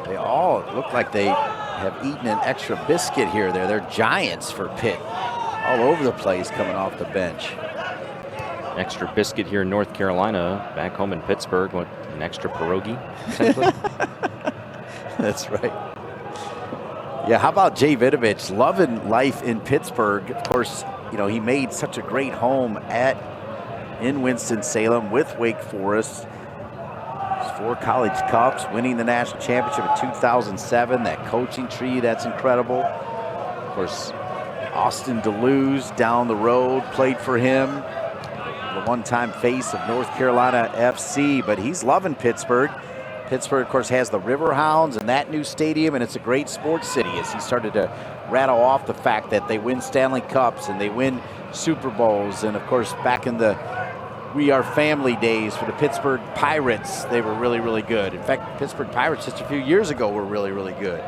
They all look like they have eaten an extra biscuit here. They're giants for Pitt. All over the place coming off the bench. extra biscuit here in North Carolina. Back home in Pittsburgh, what, an extra pierogi, essentially? That's right. Yeah, how about Jay Vidovich, loving life in Pittsburgh? Of course, you know, he made such a great home in Winston-Salem with Wake Forest. 4 college cups, winning the national championship in 2007. That coaching tree, that's incredible. Of course, Austin DeLuz down the road played for him. The one-time face of North Carolina FC, but he's loving Pittsburgh. Pittsburgh, of course, has the Riverhounds and that new stadium, and it's a great sports city as he started to rattle off the fact that they win Stanley Cups and they win Super Bowls. And, of course, back in the We Are Family days for the Pittsburgh Pirates, they were really, really good. In fact, Pittsburgh Pirates just a few years ago were really, really good.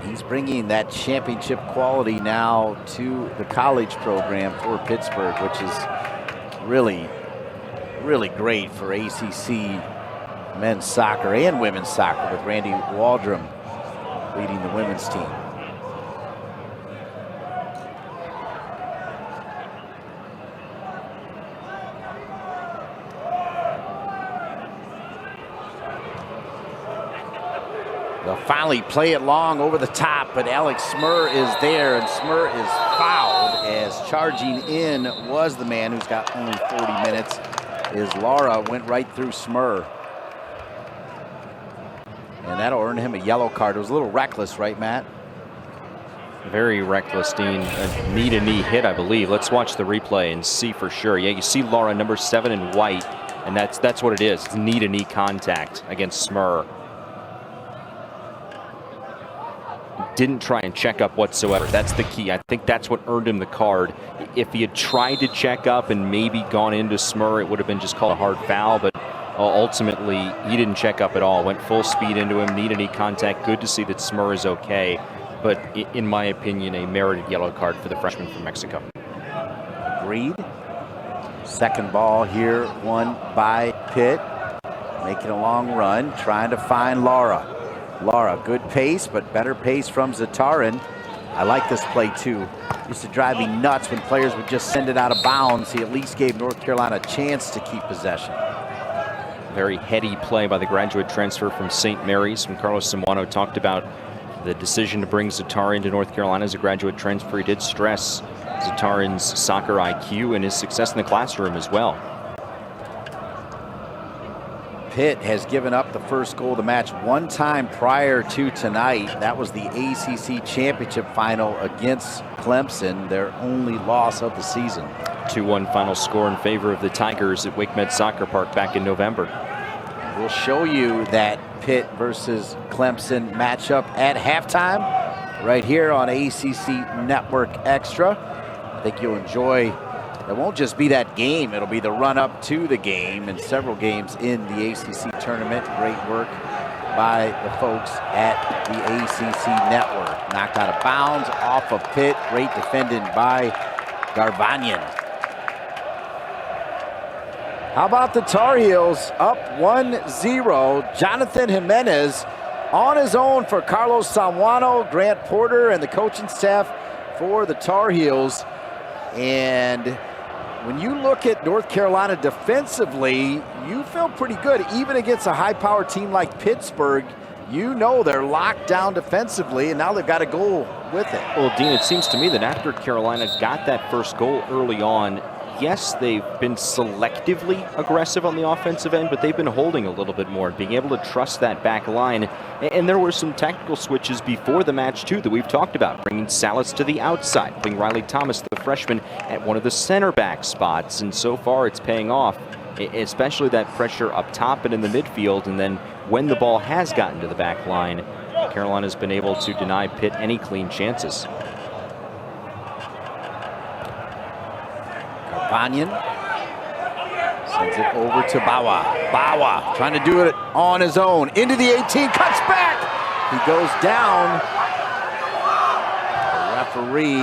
He's bringing that championship quality now to the college program for Pittsburgh, which is really, really great for ACC men's soccer and women's soccer with Randy Waldrum leading the women's team. They'll finally play it long over the top, but Alex Smur is there, and Smur is fouled as charging in was the man who's got only 40 minutes. Laura went right through Smur. And that'll earn him a yellow card. It was a little reckless, right, Matt? Very reckless, Dean. A knee-to-knee hit, I believe. Let's watch the replay and see for sure. Yeah, you see Laura, number 7 in white, and that's what it is. It's knee-to-knee contact against Smur. Didn't try and check up whatsoever. That's the key. I think that's what earned him the card. If he had tried to check up and maybe gone into Smur, it would have been just called a hard foul, but ultimately he didn't check up at all. Went full speed into him, knee-to-knee contact. Good to see that Smur is okay, but in my opinion, a merited yellow card for the freshman from Mexico. Agreed. Second ball here, won by Pitt. Making a long run, trying to find Laura. Laura, good pace, but better pace from Zatarin. I like this play too. Used to drive me nuts when players would just send it out of bounds. He at least gave North Carolina a chance to keep possession. Very heady play by the graduate transfer from St. Mary's. When Carlos Samuano talked about the decision to bring Zatarin to North Carolina as a graduate transfer, he did stress Zatarin's soccer IQ and his success in the classroom as well. Pitt has given up the first goal of the match one time prior to tonight. That was the ACC championship final against Clemson, their only loss of the season. 2-1 final score in favor of the Tigers at Wake Med Soccer Park back in November. We'll show you that Pitt versus Clemson matchup at halftime right here on ACC Network Extra. I think you'll enjoy. It won't just be that game, it'll be the run-up to the game and several games in the ACC tournament. Great work by the folks at the ACC Network. Knocked out of bounds off of Pitt. Great defending by Garvanyan. How about the Tar Heels up 1-0? Jonathan Jimenez on his own for Carlos Samuano, Grant Porter, and the coaching staff for the Tar Heels. And when you look at North Carolina defensively, you feel pretty good. Even against a high-powered team like Pittsburgh, you know they're locked down defensively, and now they've got a goal with it. Well, Dean, it seems to me that after Carolina got that first goal early on, yes, they've been selectively aggressive on the offensive end, but they've been holding a little bit more, being able to trust that back line. And there were some tactical switches before the match, too, that we've talked about, bringing Salas to the outside, putting Riley Thomas, the freshman, at one of the center back spots. And so far, it's paying off, especially that pressure up top and in the midfield. And then when the ball has gotten to the back line, Carolina's been able to deny Pitt any clean chances. Banyan sends it over to Bawa. Bawa trying to do it on his own. Into the 18, cuts back. He goes down. The referee,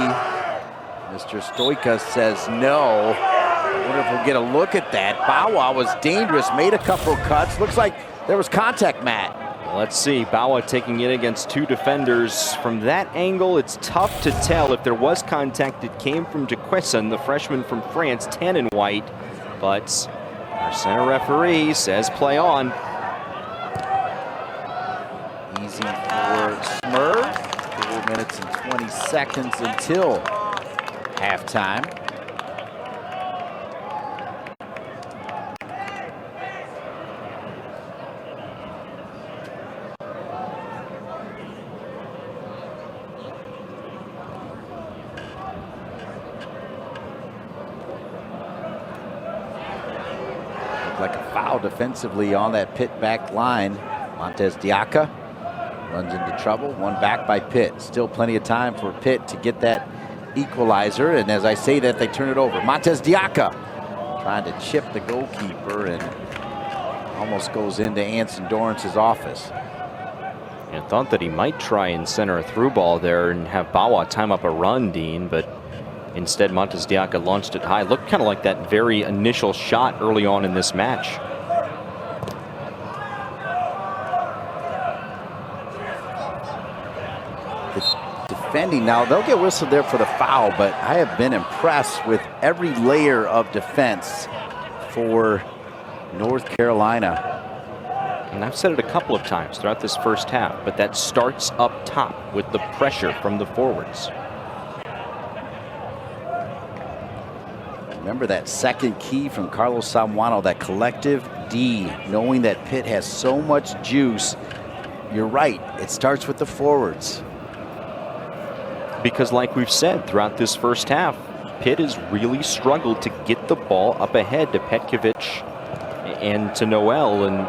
Mr. Stoika, says no. I wonder if we'll get a look at that. Bawa was dangerous, made a couple cuts. Looks like there was contact, Matt. Let's see, Bawa taking it against two defenders. From that angle, it's tough to tell. If there was contact, it came from DeQuesson, the freshman from France, tan and white. But our center referee says play on. Easy for Smurf. 4 minutes and 20 seconds until halftime. Like a foul defensively on that Pitt back line. Montez Diaka runs into trouble. One back by Pitt. Still plenty of time for Pitt to get that equalizer. And as I say that, they turn it over. Montez Diaka trying to chip the goalkeeper and almost goes into Anson Dorrance's office. I thought that he might try and center a through ball there and have Bawa time up a run, Dean, but instead, Montez Diaka launched it high. Looked kind of like that very initial shot early on in this match. The defending now, they'll get whistled there for the foul, but I have been impressed with every layer of defense for North Carolina. And I've said it a couple of times throughout this first half, but that starts up top with the pressure from the forwards. Remember that second key from Carlos Samuano, that collective D, knowing that Pitt has so much juice. You're right, it starts with the forwards. Because like we've said throughout this first half, Pitt has really struggled to get the ball up ahead to Petkovic and to Noel, and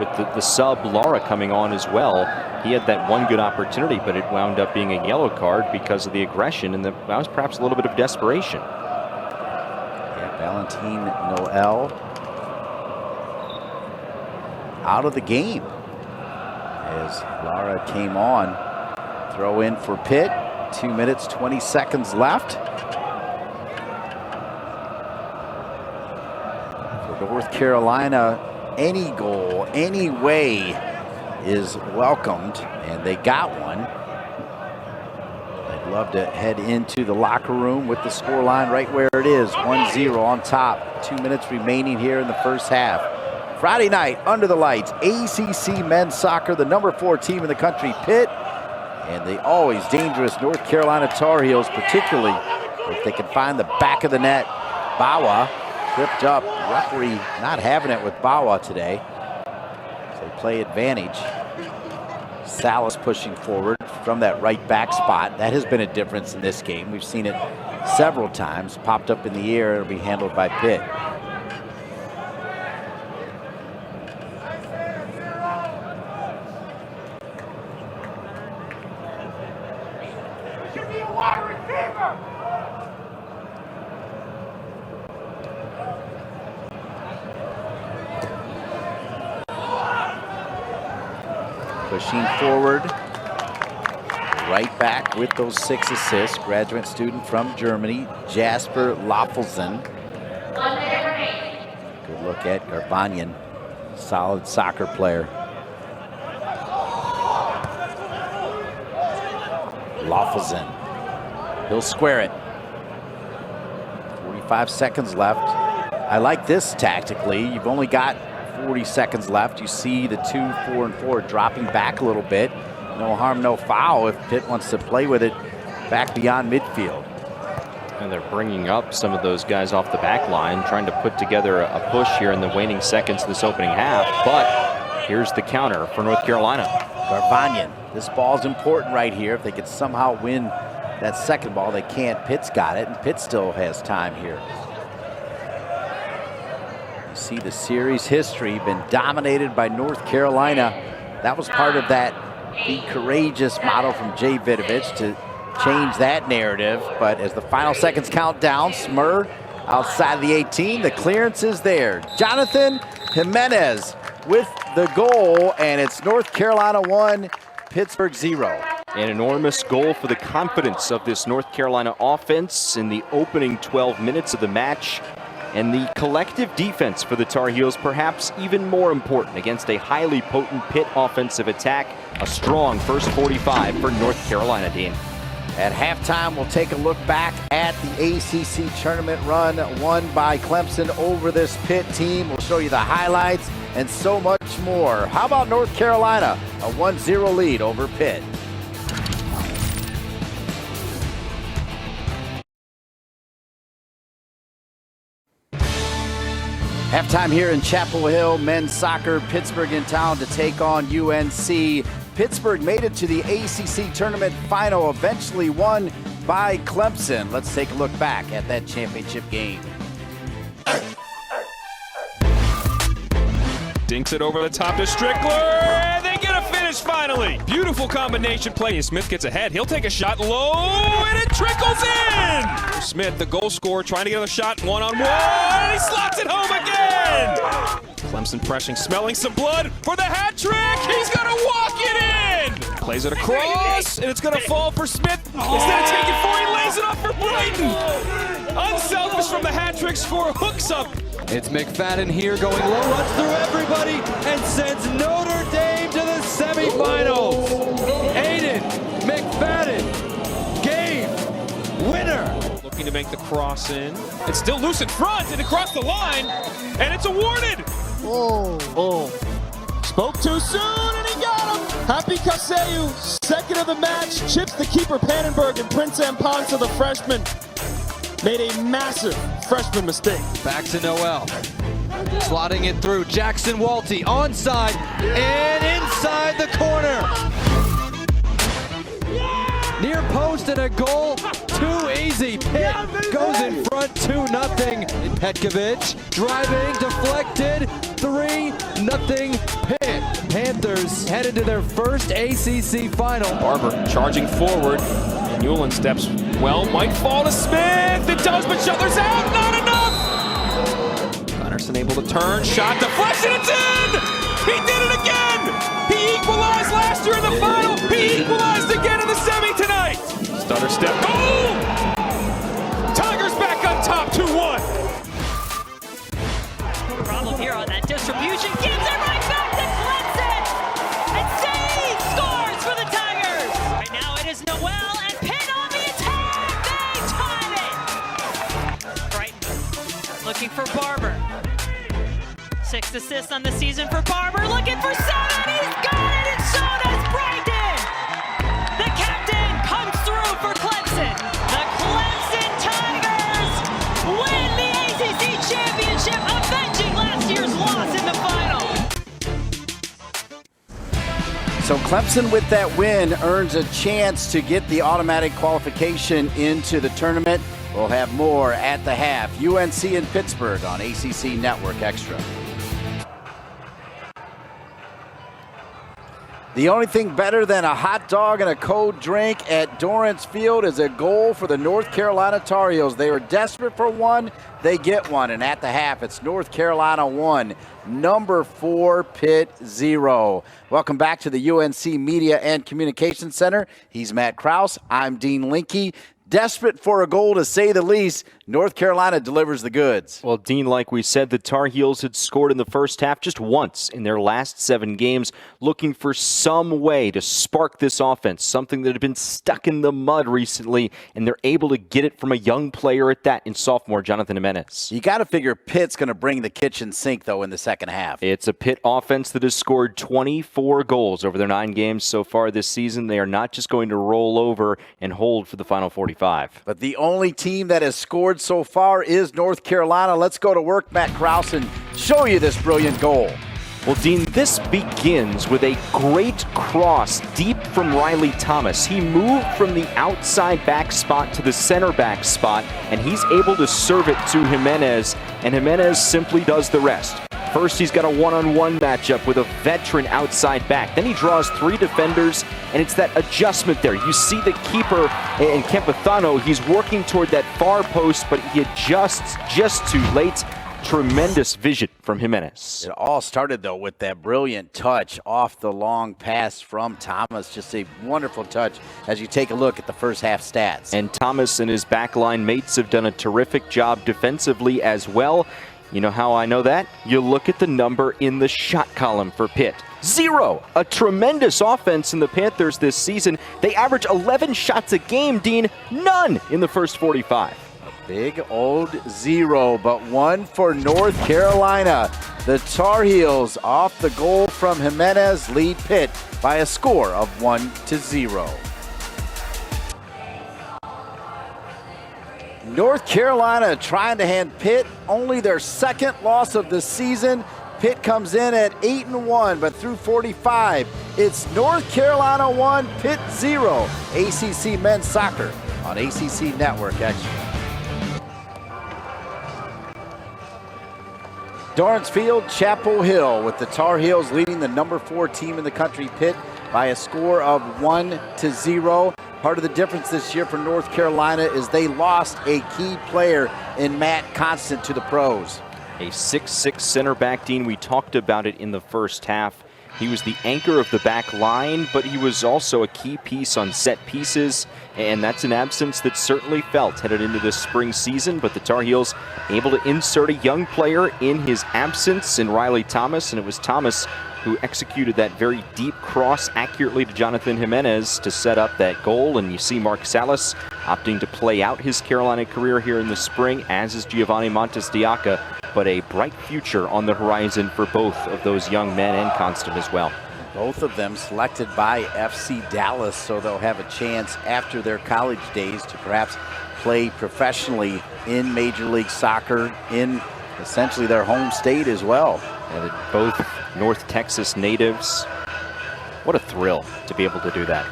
with the sub Lara coming on as well, he had that one good opportunity, but it wound up being a yellow card because of the aggression, and that was perhaps a little bit of desperation. Valentin Noel out of the game as Lara came on. Throw in for Pitt. 2 minutes, 20 seconds left. For North Carolina, any goal, any way is welcomed, and they got one. I'd love to head into the locker room with the scoreline right where it is, 1-0 on top. 2 minutes remaining here in the first half. Friday night, under the lights, ACC men's soccer, the #4 team in the country, Pitt, and the always dangerous North Carolina Tar Heels, particularly if they can find the back of the net. Bawa tripped up. Referee not having it with Bawa today. So they play advantage. Salas pushing forward from that right back spot. That has been a difference in this game. We've seen it several times. Popped up in the air. It'll be handled by Pitt. Pushing forward, right back with those 6 assists, graduate student from Germany, Jasper Loffelsen. Good look at Garbanyan, solid soccer player. Loffelsen, he'll square it. 45 seconds left. I like this tactically. You've only got 40 seconds left. You see the 2, 4, and 4 dropping back a little bit. No harm, no foul if Pitt wants to play with it back beyond midfield. And they're bringing up some of those guys off the back line, trying to put together a push here in the waning seconds of this opening half. But here's the counter for North Carolina. Garbanyan, this ball's important right here. If they could somehow win that second ball, they can't. Pitt's got it, and Pitt still has time here. See the series history been dominated by North Carolina. That was part of that be courageous motto from Jay Vidovich to change that narrative. But as the final seconds count down, Smur outside of the 18, the clearance is there. Jonathan Jimenez with the goal, and it's North Carolina 1, Pittsburgh 0. An enormous goal for the confidence of this North Carolina offense in the opening 12 minutes of the match. And the collective defense for the Tar Heels perhaps even more important against a highly potent Pitt offensive attack. A strong first 45 for North Carolina, Dean. At halftime, we'll take a look back at the ACC tournament run won by Clemson over this Pitt team. We'll show you the highlights and so much more. How about North Carolina? A 1-0 lead over Pitt. Halftime here in Chapel Hill, men's soccer, Pittsburgh in town to take on UNC. Pittsburgh made it to the ACC tournament final, eventually won by Clemson. Let's take a look back at that championship game. Dinks it over the top to Strickler, and they get a finish finally. Beautiful combination play, and Smith gets ahead. He'll take a shot low, and it trickles in. Smith, the goal scorer, trying to get a shot one-on-one, and he slots it home again. Clemson pressing, smelling some blood for the hat trick. He's gonna walk it in. Plays it across, and it's gonna fall for Smith. Instead of taking four, he lays it up for Brighton. Unselfish from the hat trick scorer, hooks up. It's McFadden here going low, runs through everybody, and sends Notre Dame to the semifinals. Aiden McFadden, game winner. Looking to make the cross in. It's still loose in front, and across the line, and it's awarded. Oh. Spoke too soon, and he got him. Happy Kaseu, second of the match, chips the keeper Pannenberg, and Prince Amponsa, the freshman, made a massive freshman mistake. Back to Noel. Slotting it through. Jackson Walty onside and inside the corner. Near post and a goal. Too easy. Pitt goes in front 2-0. Petkovic driving, deflected. 3-0 Pitt. Panthers headed to their first ACC final. Barber charging forward. Newland steps well, might fall to Smith. It does, but Shuttler's out. Not enough. Gunnarsson able to turn. Shot deflection. It's in. He did it again. He equalized last year in the final. He equalized again in the semi tonight. Stutter step. Goal. Tigers back on top 2-1. Problem here on that distribution. Gives it right back to Clemson. And Steve scores for the Tigers. Right now it is Noel and Pitt on the attack. They time it. Brighton looking for Barber. 6 assists on the season for Barber. Looking for 7. He's got it. And so does Brighton. The captain comes through for Clemson. The Clemson Tigers win the ACC championship, avenging last year's loss in the final. So Clemson with that win earns a chance to get the automatic qualification into the tournament. We'll have more at the half. UNC and Pittsburgh on ACC Network Extra. The only thing better than a hot dog and a cold drink at Dorrance Field is a goal for the North Carolina Tar Heels. They are desperate for one. They get one. And at the half, it's North Carolina 1, number 4, Pitt 0. Welcome back to the UNC Media and Communications Center. He's Matt Krause. I'm Dean Linke. Desperate for a goal, to say the least. North Carolina delivers the goods. Well, Dean, like we said, the Tar Heels had scored in the first half just once in their last 7 games, looking for some way to spark this offense, something that had been stuck in the mud recently, and they're able to get it from a young player at that in sophomore Jonathan Jimenez. You got to figure Pitt's going to bring the kitchen sink, though, in the second half. It's a Pitt offense that has scored 24 goals over their 9 games so far this season. They are not just going to roll over and hold for the final 45. But the only team that has scored so far is North Carolina. Let's go to work, Matt Krause, and show you this brilliant goal. Well, Dean, this begins with a great cross deep from Riley Thomas. He moved from the outside back spot to the center back spot, and he's able to serve it to Jimenez, and Jimenez simply does the rest. First, he's got a one-on-one matchup with a veteran outside back. Then he draws 3 defenders, and it's that adjustment there. You see the keeper in Campazano, he's working toward that far post, but he adjusts just too late. Tremendous vision from Jimenez. It all started, though, with that brilliant touch off the long pass from Thomas. Just a wonderful touch as you take a look at the first half stats. And Thomas and his backline mates have done a terrific job defensively as well. You know how I know that? You look at the number in the shot column for Pitt. 0. A tremendous offense in the Panthers this season. They average 11 shots a game, Dean. None in the first 45. Big old 0, but 1 for North Carolina. The Tar Heels off the goal from Jimenez lead Pitt by a score of 1-0. North Carolina trying to hand Pitt only their second loss of the season. Pitt comes in at 8-1, but through 45, it's North Carolina 1, Pitt 0. ACC Men's Soccer on ACC Network Extra. Dorrance Field, Chapel Hill, with the Tar Heels leading the number 4 team in the country, Pitt, by a score of 1-0. Part of the difference this year for North Carolina is they lost a key player in Matt Constant to the pros. A 6'6" center back, Dean. We talked about it in the first half. He was the anchor of the back line, but he was also a key piece on set pieces, and that's an absence that certainly felt headed into this spring season. But the Tar Heels able to insert a young player in his absence in Riley Thomas, and it was Thomas who executed that very deep cross accurately to Jonathan Jimenez to set up that goal. And you see Mark Salas opting to play out his Carolina career here in the spring, as is Giovanni Montes de Oca. But a bright future on the horizon for both of those young men, and Constant as well. Both of them selected by FC Dallas, so they'll have a chance after their college days to perhaps play professionally in Major League Soccer in essentially their home state as well. And both North Texas natives. What a thrill to be able to do that.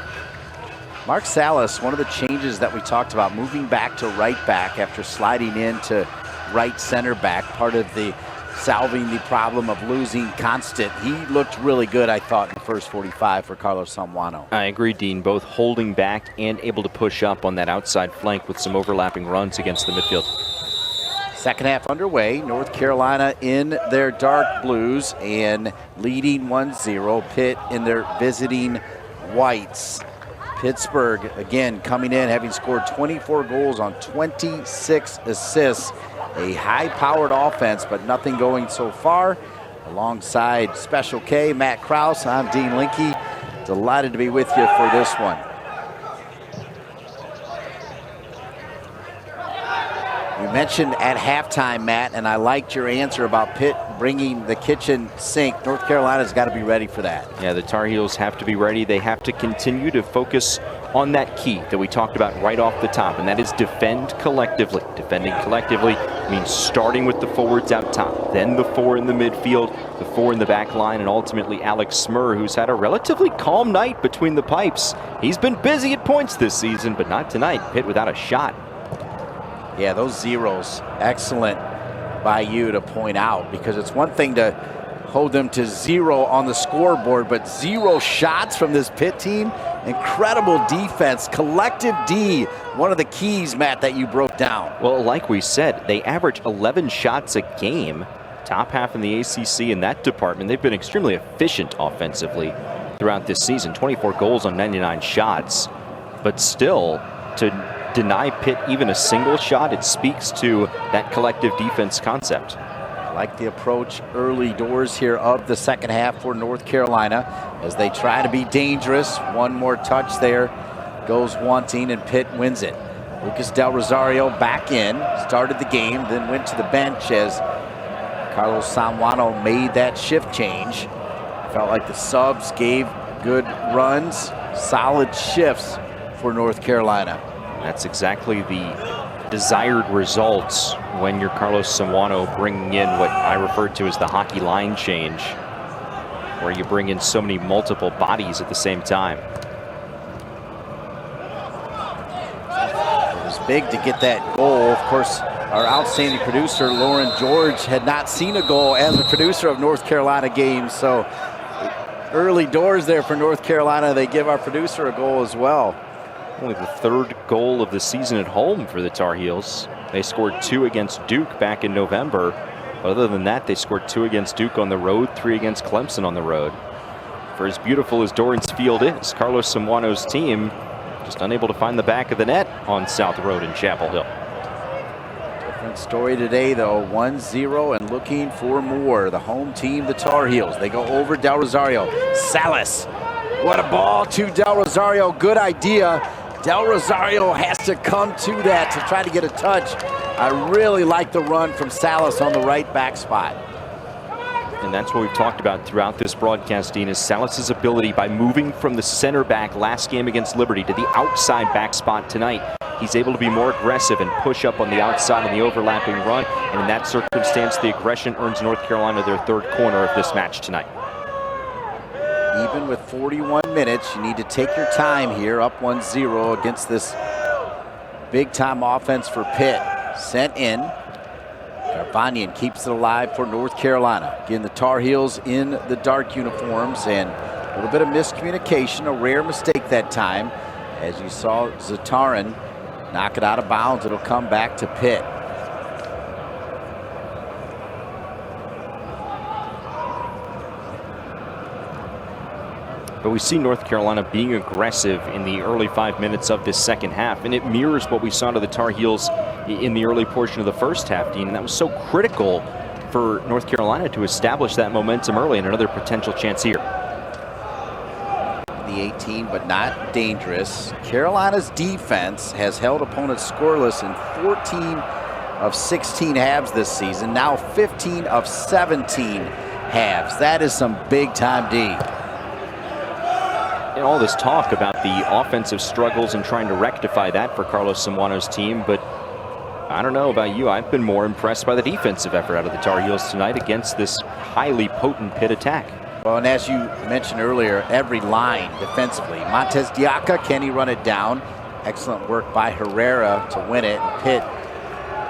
Mark Salas, one of the changes that we talked about, moving back to right back after sliding into right center back, part of the solving the problem of losing Constant. He looked really good, I thought, in the first 45 for Carlos Zambrano. I agree, Dean. Both holding back and able to push up on that outside flank with some overlapping runs against the midfield. Second half underway. North Carolina in their dark blues and leading 1-0. Pitt in their visiting whites. Pittsburgh, again, coming in, having scored 24 goals on 26 assists. A high-powered offense, but nothing going so far. Alongside Special K, Matt Krause, I'm Dean Linke. Delighted to be with you for this one. You mentioned at halftime, Matt, and I liked your answer about Pitt bringing the kitchen sink. North Carolina's got to be ready for that. Yeah, the Tar Heels have to be ready. They have to continue to focus on that key that we talked about right off the top, and that is defend collectively. Defending collectively means starting with the forwards out top, then the 4 in the midfield, the 4 in the back line, and ultimately Alex Smurr, who's had a relatively calm night between the pipes. He's been busy at points this season, but not tonight. Pitt without a shot. Yeah, those zeros, excellent by you to point out, because it's one thing to hold them to 0 on the scoreboard, but 0 shots from this Pitt team. Incredible defense, collective D, one of the keys, Matt, that you broke down. Well, like we said, they average 11 shots a game, top half in the ACC in that department. They've been extremely efficient offensively throughout this season, 24 goals on 99 shots, but still to deny Pitt even a single shot, it speaks to that collective defense concept. I like the approach early doors here of the second half for North Carolina as they try to be dangerous. One more touch there goes wanting, and Pitt wins it. Lucas Del Rosario back in, started the game, then went to the bench as Carlos Zambrano made that shift change. Felt like the subs gave good runs, solid shifts for North Carolina. That's exactly the desired results when you're Carlos Zambrano bringing in what I referred to as the hockey line change, where you bring in so many multiple bodies at the same time. It was big to get that goal. Of course, our outstanding producer, Lauren George, had not seen a goal as a producer of North Carolina games, so early doors there for North Carolina. They give our producer a goal as well. Only the 3rd goal of the season at home for the Tar Heels. They scored 2 against Duke back in November, Other than that, they scored 2 against Duke on the road, 3 against Clemson on the road. For as beautiful as Dorrance Field is, Carlos Somoano's team just unable to find the back of the net on South Road in Chapel Hill. Different story today, though. 1-0 and looking for more. The home team, the Tar Heels. They go over Del Rosario. Salas. What a ball to Del Rosario. Good idea. Del Rosario has to come to that to try to get a touch. I really like the run from Salas on the right back spot. And that's what we've talked about throughout this broadcast, Dean, is Salas's ability by moving from the center back last game against Liberty to the outside back spot tonight. He's able to be more aggressive and push up on the outside on the overlapping run. And in that circumstance, the aggression earns North Carolina their 3rd corner of this match tonight. Even with 41 minutes, you need to take your time here, up 1-0 against this big-time offense for Pitt. Sent in. Garvanian keeps it alive for North Carolina. Again, the Tar Heels in the dark uniforms, and a little bit of miscommunication, a rare mistake that time. As you saw Zatarin knock it out of bounds, it'll come back to Pitt. But we see North Carolina being aggressive in the early 5 minutes of this second half, and it mirrors what we saw to the Tar Heels in the early portion of the first half, Dean, and that was so critical for North Carolina to establish that momentum early, and another potential chance here. The 18, but not dangerous. Carolina's defense has held opponents scoreless in 14 of 16 halves this season, now 15 of 17 halves. That is some big-time D. And all this talk about the offensive struggles and trying to rectify that for Carlos Somoano's team, but I don't know about you, I've been more impressed by the defensive effort out of the Tar Heels tonight against this highly potent Pitt attack. Well, and as you mentioned earlier, every line defensively. Montez Diaca, can he run it down? Excellent work by Herrera to win it. And Pitt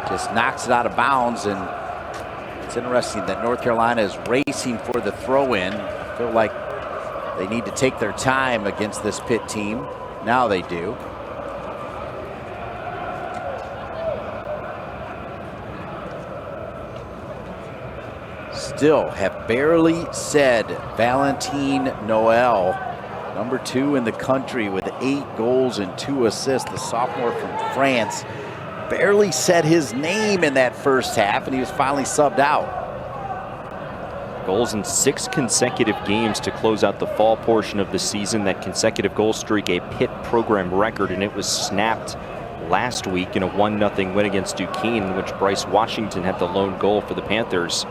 just knocks it out of bounds, and it's interesting that North Carolina is racing for the throw-in. I feel like they need to take their time against this Pitt team. Now they do. Still have barely said Valentin Noel, number 2 in the country with 8 goals and 2 assists, the sophomore from France. Barely said his name in that first half, and he was finally subbed out. Goals in 6 consecutive games to close out the fall portion of the season. That consecutive goal streak, a Pitt program record, and it was snapped last week in a 1-0 win against Duquesne, in which Bryce Washington had the lone goal for the Panthers.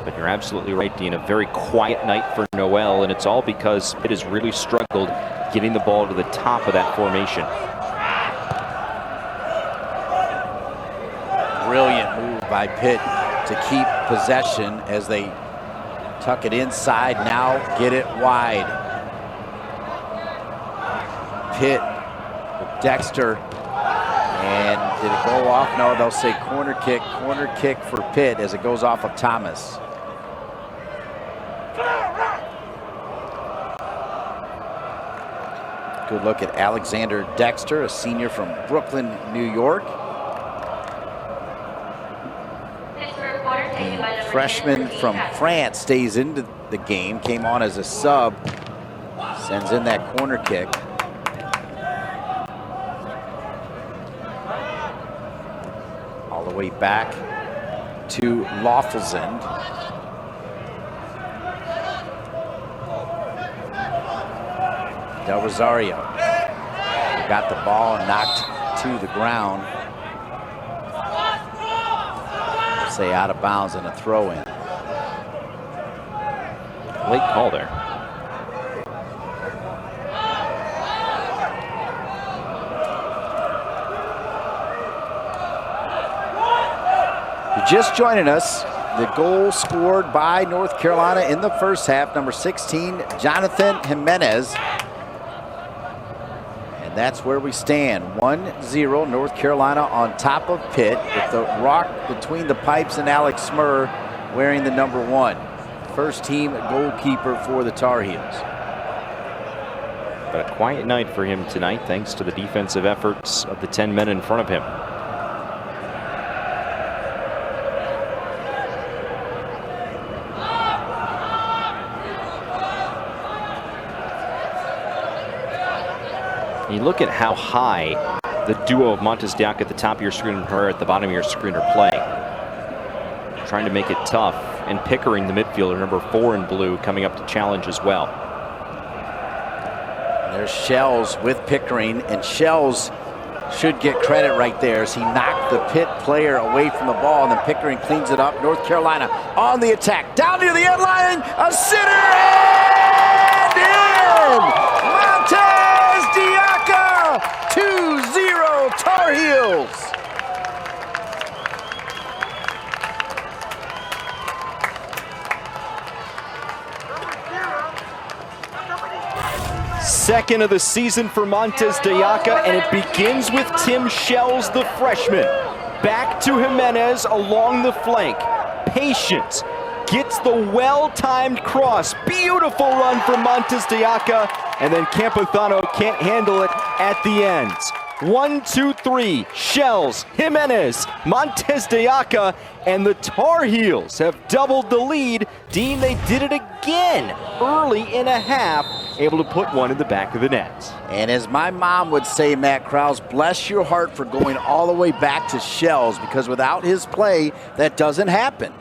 But you're absolutely right, Dean, a very quiet night for Noel, and it's all because Pitt has really struggled getting the ball to the top of that formation. Brilliant move by Pitt to keep possession as they tuck it inside, now get it wide. Pitt with Dexter, and did it go off? No, they'll say corner kick for Pitt as it goes off of Thomas. Good look at Alexander Dexter, a senior from Brooklyn, New York. Freshman from France stays into the game, came on as a sub, sends in that corner kick. All the way back to Loffelzend. Del Rosario got the ball and knocked to the ground. Say out of bounds and a throw-in. Late call there. You're just joining us. The goal scored by North Carolina in the first half, number 16, Jonathan Jimenez. And that's where we stand. 1-0, North Carolina on top of Pitt, with the rock between the pipes and Alex Smurr wearing the number 1. First team goalkeeper for the Tar Heels. But a quiet night for him tonight, thanks to the defensive efforts of the 10 men in front of him. You look at how high the duo of Montes Diaca at the top of your screen and Herrera at the bottom of your screen are playing. Trying to make it tough. And Pickering, the midfielder, number 4 in blue, coming up to challenge as well. There's Shells with Pickering, and Shells should get credit right there as he knocked the Pitt player away from the ball, and then Pickering cleans it up. North Carolina on the attack, down near the end line, a sitter, and in! Montes Diaca, 2-0 Tar Heels. Second of the season for Montes Diaca, and it begins with Tim Shells, the freshman. Back to Jimenez along the flank. Patient, gets the well-timed cross. Beautiful run from Montes Diaca, and then Campuzano can't handle it at the end. 1, 2, 3, Shells, Jimenez, Montes Diaca, and the Tar Heels have doubled the lead. Dean, they did it again early in a half, able to put one in the back of the net. And as my mom would say, Matt Krause, bless your heart for going all the way back to Shells, because without his play, that doesn't happen.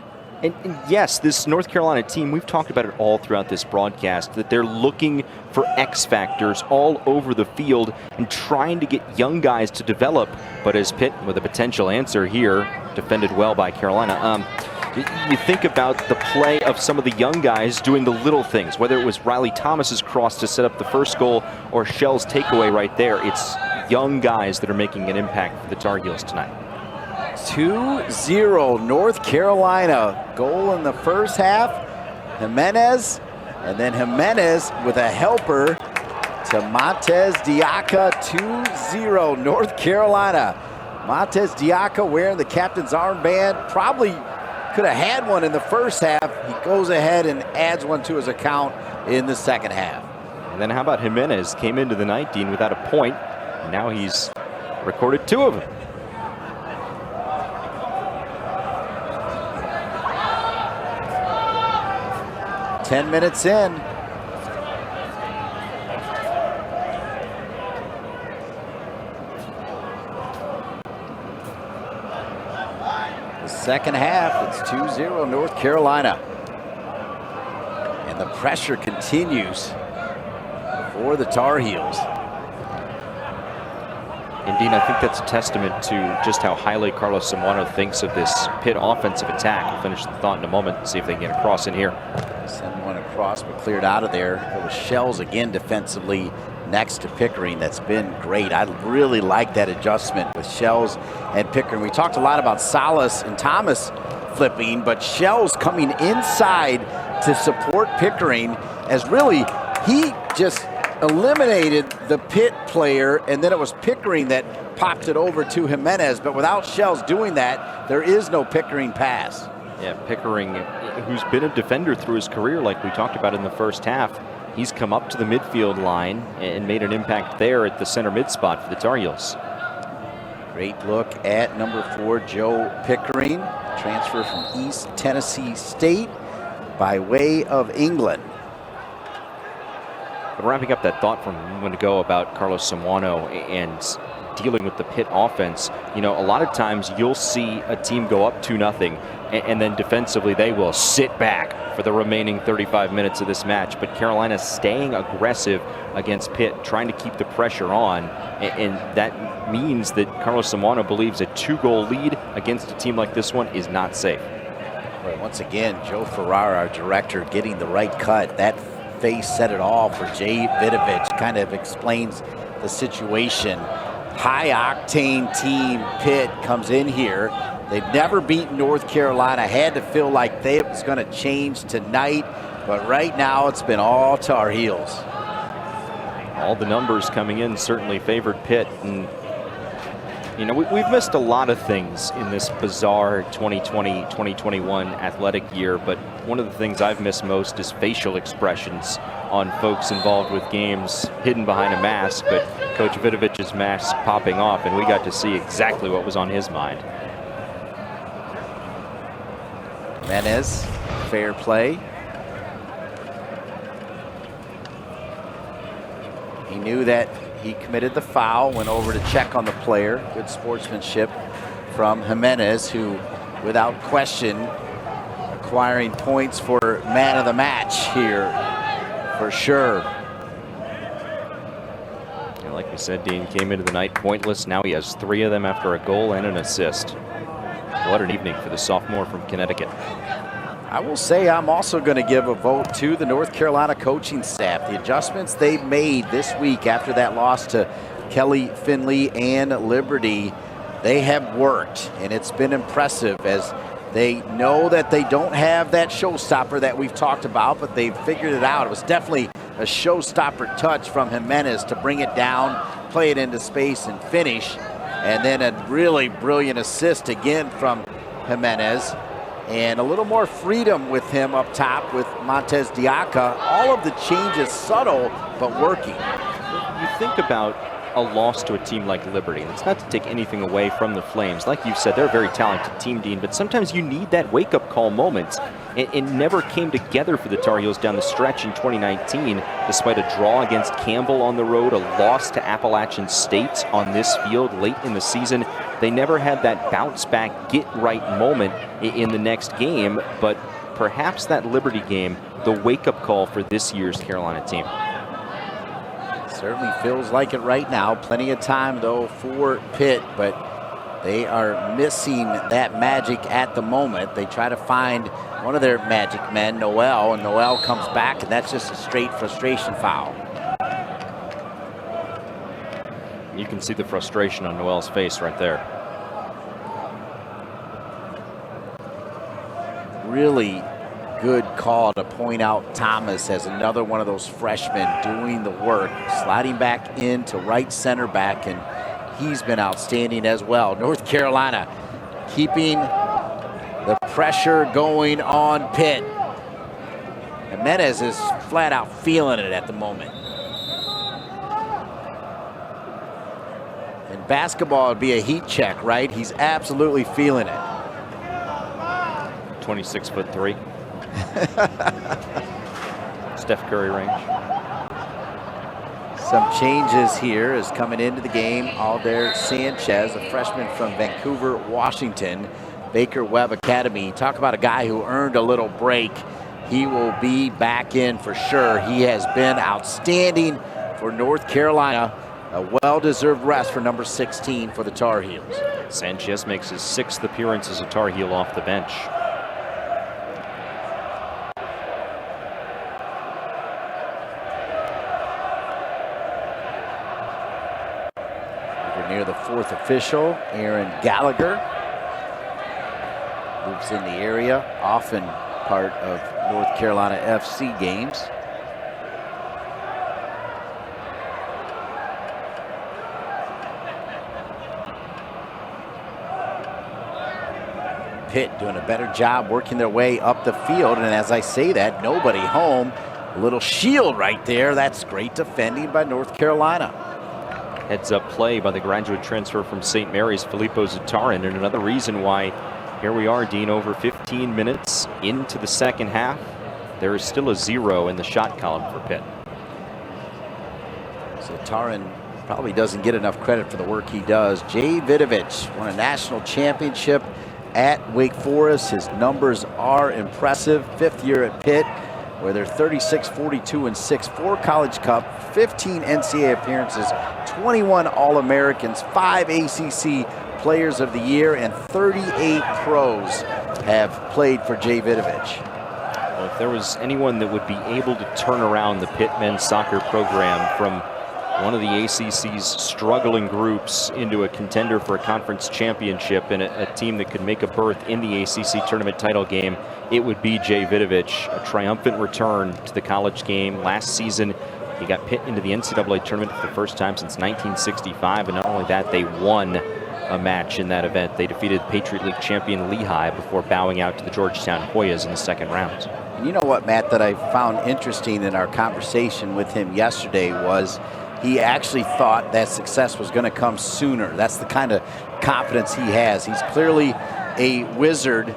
And yes, this North Carolina team, we've talked about it all throughout this broadcast, that they're looking for X factors all over the field and trying to get young guys to develop. But as Pitt, with a potential answer here, defended well by Carolina, you think about the play of some of the young guys doing the little things, whether it was Riley Thomas's cross to set up the first goal or Shell's takeaway right there. It's young guys that are making an impact for the Tar Heels tonight. 2-0 North Carolina. Goal in the first half, Jimenez, and then Jimenez with a helper to Montes Diaca. 2-0 North Carolina. Montes Diaca wearing the captain's armband, probably could have had one in the first half. He goes ahead and adds one to his account in the second half. And then how about Jimenez? Came into the night, Dean, without a point, and now he's recorded 2 of them. Ten minutes in. The second half, it's 2-0 North Carolina. And the pressure continues for the Tar Heels. And Dean, I think that's a testament to just how highly Carlos Samuano thinks of this Pitt offensive attack. We'll finish the thought in a moment, see if they can get across in here. Send one across, but cleared out of there. It was Shells again defensively next to Pickering. That's been great. I really like that adjustment with Shells and Pickering. We talked a lot about Salas and Thomas flipping, but Shells coming inside to support Pickering as really he just eliminated the Pitt player, and then it was Pickering that popped it over to Jimenez. But without Shells doing that, there is no Pickering pass. Yeah, Pickering, who's been a defender through his career like we talked about in the first half, he's come up to the midfield line and made an impact there at the center mid spot for the Tar Heels. Great look at number 4, Joe Pickering, transfer from East Tennessee State by way of England. But wrapping up that thought from a moment ago about Carlos Samuano and dealing with the Pitt offense, you know, a lot of times you'll see a team go up 2-0 and then defensively they will sit back for the remaining 35 minutes of this match. But Carolina staying aggressive against Pitt, trying to keep the pressure on, and that means that Carlos Samuano believes a 2-goal lead against a team like this one is not safe. Right, once again, Joe Ferrara, our director, getting the right cut. That face said it all for Jay Vidovich. Kind of explains the situation. High octane team Pitt comes in here. They've never beaten North Carolina. Had to feel like it was going to change tonight, but right now it's been all Tar Heels. All the numbers coming in certainly favored Pitt, and you know, we've missed a lot of things in this bizarre 2020-2021 athletic year, but one of the things I've missed most is facial expressions on folks involved with games hidden behind a mask, but Coach Vidovich's mask popping off, and we got to see exactly what was on his mind. Jimenez, fair play. He knew that he committed the foul, went over to check on the player. Good sportsmanship from Jimenez, who, without question, acquiring points for man of the match here, for sure. Yeah, like we said, Dean came into the night pointless. Now he has 3 of them after a goal and an assist. What an evening for the sophomore from Connecticut. I will say I'm also going to give a vote to the North Carolina coaching staff. The adjustments they made this week after that loss to Kelly Finley and Liberty, they have worked, and it's been impressive as they know that they don't have that showstopper that we've talked about, but they've figured it out. It was definitely a showstopper touch from Jimenez to bring it down, play it into space, and finish. And then a really brilliant assist again from Jimenez. And a little more freedom with him up top with Montez Diaca. All of the changes subtle, but working. You think about a loss to a team like Liberty, and it's not to take anything away from the Flames. Like you said, they're a very talented team, Dean, but sometimes you need that wake-up call moment. It never came together for the Tar Heels down the stretch in 2019, despite a draw against Campbell on the road, a loss to Appalachian State on this field late in the season. They never had that bounce-back, get-right moment in the next game, but perhaps that Liberty game, the wake-up call for this year's Carolina team. Certainly feels like it right now. Plenty of time, though, for Pitt, but they are missing that magic at the moment. They try to find one of their magic men, Noel, and Noel comes back, and that's just a straight frustration foul. You can see the frustration on Noel's face right there. Really good call to point out Thomas as another one of those freshmen doing the work, sliding back into right center back, and he's been outstanding as well. North Carolina keeping the pressure going on Pitt. Jimenez is flat out feeling it at the moment. In basketball, it'd be a heat check, right? He's absolutely feeling it. 26'3". Steph Curry range. Some changes here is coming into the game. Alder Sanchez, a freshman from Vancouver, Washington, Baker Webb Academy. Talk about a guy who earned a little break. He will be back in for sure. He has been outstanding for North Carolina. A well-deserved rest for number 16 for the Tar Heels. Sanchez makes his 6th appearance as a Tar Heel off the bench. Near the 4th official, Aaron Gallagher, moves in the area, often part of North Carolina FC games. Pitt doing a better job working their way up the field, and as I say that, nobody home. A little shield right there. That's great defending by North Carolina. Heads up play by the graduate transfer from St. Mary's, Filippo Zatarin, and another reason why here we are, Dean, over 15 minutes into the second half. There is still a 0 in the shot column for Pitt. Zatarin probably doesn't get enough credit for the work he does. Jay Vidovich won a national championship at Wake Forest. His numbers are impressive. 5th year at Pitt, where they're 36, 42, and 6. 4 College Cup, 15 NCAA appearances, 21 All-Americans, 5 ACC Players of the Year, and 38 pros have played for Jay Vidovich. Well, if there was anyone that would be able to turn around the Pitt men's soccer program from one of the ACC's struggling groups into a contender for a conference championship and a team that could make a berth in the ACC tournament title game, it would be Jay Vidovich. A triumphant return to the college game. Last season, he got Pitt into the NCAA tournament for the first time since 1965, and not only that, they won a match in that event. They defeated Patriot League champion Lehigh before bowing out to the Georgetown Hoyas in the second round. You know what, Matt, that I found interesting in our conversation with him yesterday was he actually thought that success was going to come sooner. That's the kind of confidence he has. He's clearly a wizard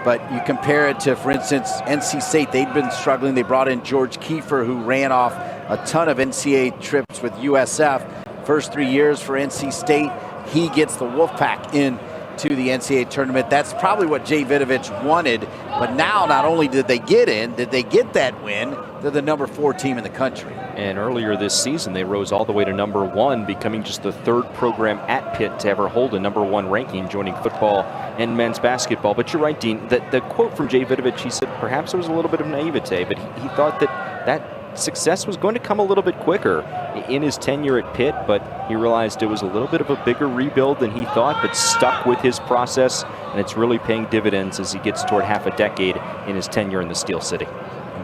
But you compare it to, for instance, NC State. They'd been struggling. They brought in George Kiefer, who ran off a ton of NCAA trips with USF. First 3 years for NC State, he gets the Wolfpack in to the NCAA tournament. That's probably what Jay Vidovich wanted. But now, not only did they get in, did they get that win, they're the number 4 team in the country. And earlier this season, they rose all the way to number 1, becoming just the 3rd program at Pitt to ever hold a number 1 ranking, joining football and men's basketball. But you're right, Dean. The quote from Jay Vidovich, he said perhaps there was a little bit of naivete, but he thought that success was going to come a little bit quicker in his tenure at Pitt, but he realized it was a little bit of a bigger rebuild than he thought, but stuck with his process, and it's really paying dividends as he gets toward half a decade in his tenure in the Steel City.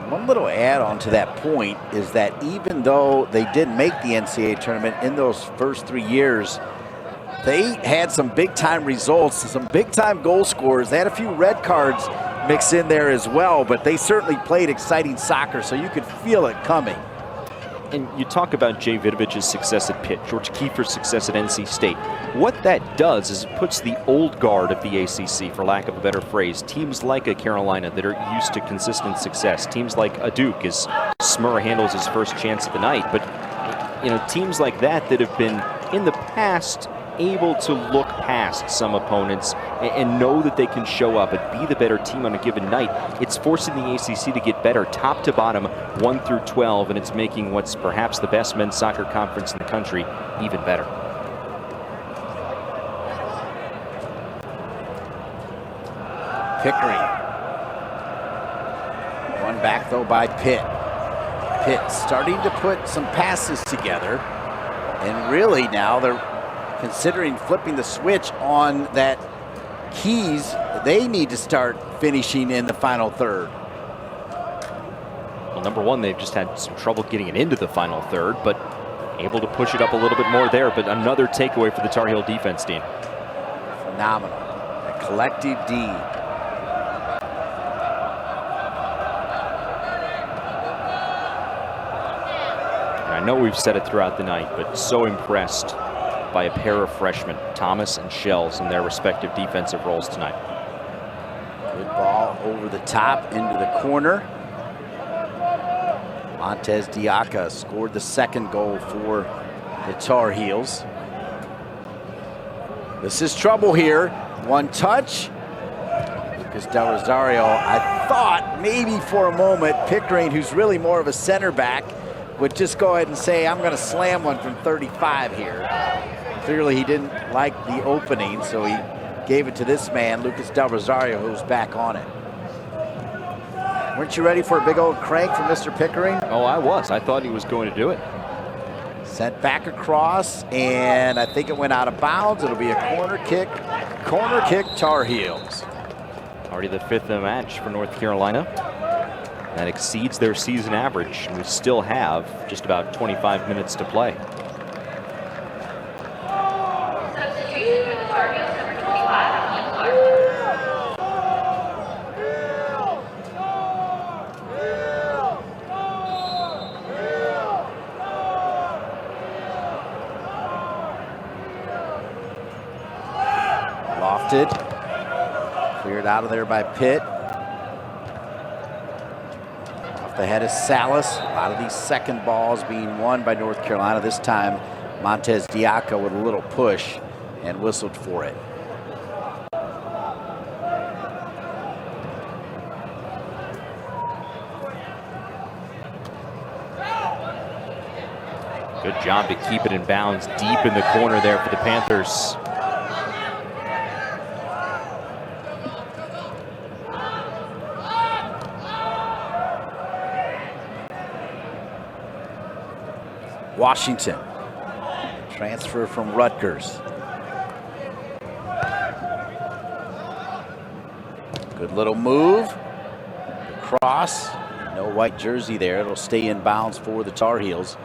One little add-on to that point is that even though they didn't make the NCAA tournament in those first 3 years, they had some big-time results, some big-time goal scorers. They had a few red cards mixed in there as well, but they certainly played exciting soccer, so you could feel it coming. And you talk about Jay Vidovich's success at Pitt, George Kiefer's success at NC State. What that does is it puts the old guard of the ACC, for lack of a better phrase, teams like a Carolina that are used to consistent success, teams like a Duke as Smurr handles his first chance of the night, but teams like that have been in the past able to look past some opponents and know that they can show up and be the better team on a given night. It's forcing the ACC to get better top to bottom, 1 through 12, and it's making what's perhaps the best men's soccer conference in the country even better. Pickering. One back though by Pitt. Pitt starting to put some passes together, and really now they're considering flipping the switch on that keys. They need to start finishing in the final third. Well, number one, they've just had some trouble getting it into the final third, but able to push it up a little bit more there. But another takeaway for the Tar Heel defense, Dean. Phenomenal. A collective D. I know we've said it throughout the night, but so impressed by a pair of freshmen, Thomas and Shells, in their respective defensive roles tonight. Good ball over the top into the corner. Montez Diaca scored the second goal for the Tar Heels. This is trouble here. One touch. Lucas Del Rosario, I thought maybe for a moment Pickering, who's really more of a center back, would just go ahead and say, I'm going to slam one from 35 here. Clearly he didn't like the opening, so he gave it to this man, Lucas Del Rosario, who's back on it. Weren't you ready for a big old crank from Mr. Pickering? Oh, I was. I thought he was going to do it. Sent back across, and I think it went out of bounds. It'll be a corner kick. Corner kick, Tar Heels. Already the 5th in the match for North Carolina. That exceeds their season average, and we still have just about 25 minutes to play. Lofted. Cleared out of there by Pitt. The head is Salas. A lot of these second balls being won by North Carolina. This time, Montez Diaca with a little push and whistled for it. Good job to keep it in bounds deep in the corner there for the Panthers. Washington, transfer from Rutgers. Good little move. Cross. No white jersey there. It'll stay in bounds for the Tar Heels.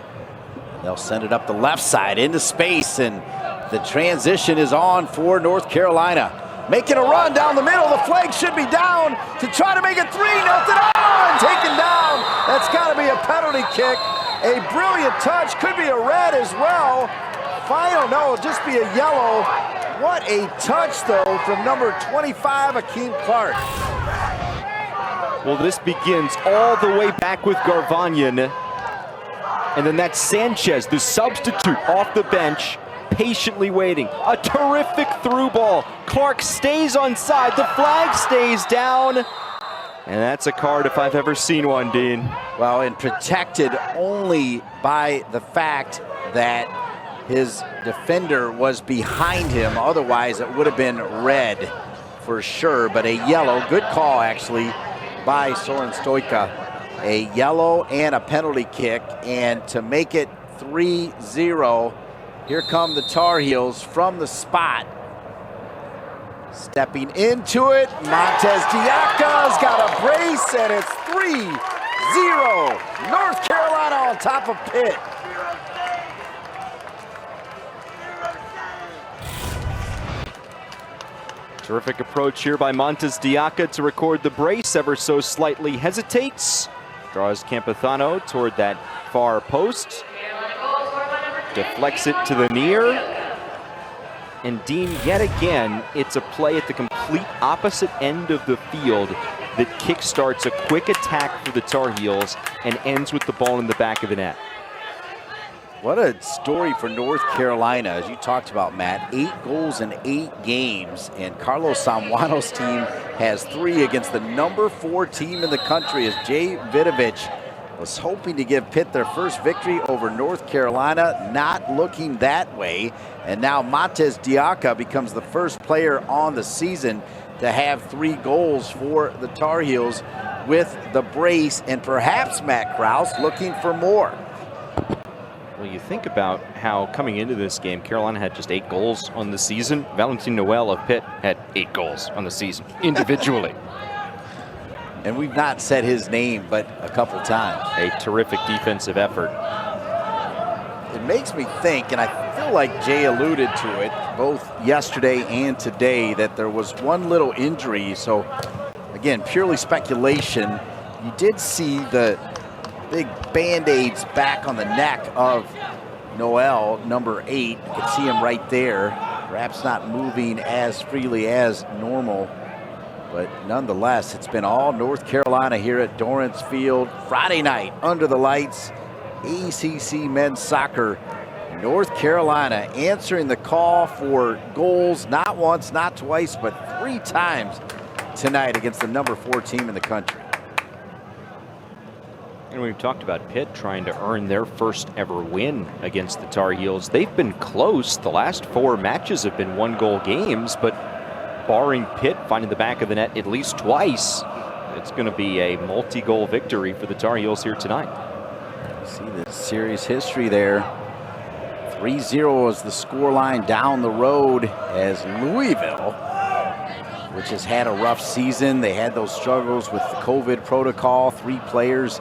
They'll send it up the left side into space, and the transition is on for North Carolina. Making a run down the middle. The flag should be down to try to make it 3-0 and taken down. That's got to be a penalty kick. A brilliant touch, could be a red as well. Final, no, just be a yellow. What a touch, though, from number 25, Akeem Clark. Well, this begins all the way back with Garvanyan. And then that's Sanchez, the substitute off the bench, patiently waiting. A terrific through ball. Clark stays on side. The flag stays down. And that's a card if I've ever seen one, Dean. Well, and protected only by the fact that his defender was behind him. Otherwise, it would have been red for sure. But a yellow, good call actually by Soren Stojka. A yellow and a penalty kick. And to make it 3-0, here come the Tar Heels from the spot. Stepping into it, Montez Diaka's got a brace, and it's 3-0. North Carolina on top of Pitt. Terrific approach here by Montez Diaka to record the brace, ever so slightly hesitates. Draws Campazano toward that far post. Deflects it to the near. And Dean, yet again, it's a play at the complete opposite end of the field that kickstarts a quick attack for the Tar Heels and ends with the ball in the back of the net. What a story for North Carolina, as you talked about, Matt. 8 goals in 8 games, and Carlos Zambrano's team has 3 against the number 4 team in the country, as Jay Vidovich was hoping to give Pitt their first victory over North Carolina. Not looking that way. And now Montez Diaka becomes the first player on the season to have 3 goals for the Tar Heels with the brace, and perhaps Matt Krause looking for more. Well, you think about how coming into this game, Carolina had just 8 goals on the season. Valentin Noel of Pitt had 8 goals on the season individually. And we've not said his name but a couple times. A terrific defensive effort. It makes me think, and I feel like Jay alluded to it both yesterday and today, that there was one little injury. So again, purely speculation. You did see the big Band-Aids back on the neck of Noel, number 8. You can see him right there. Perhaps not moving as freely as normal. But nonetheless, it's been all North Carolina here at Dorrance Field. Friday night, under the lights, ACC men's soccer. North Carolina answering the call for goals, not once, not twice, but 3 times tonight against the number 4 team in the country. And we've talked about Pitt trying to earn their first ever win against the Tar Heels. They've been close. The last 4 matches have been 1-goal games, but barring Pitt finding the back of the net at least twice, it's going to be a multi-goal victory for the Tar Heels here tonight. See the series history there. 3-0 is the scoreline down the road, as Louisville, which has had a rough season. They had those struggles with the COVID protocol. 3 players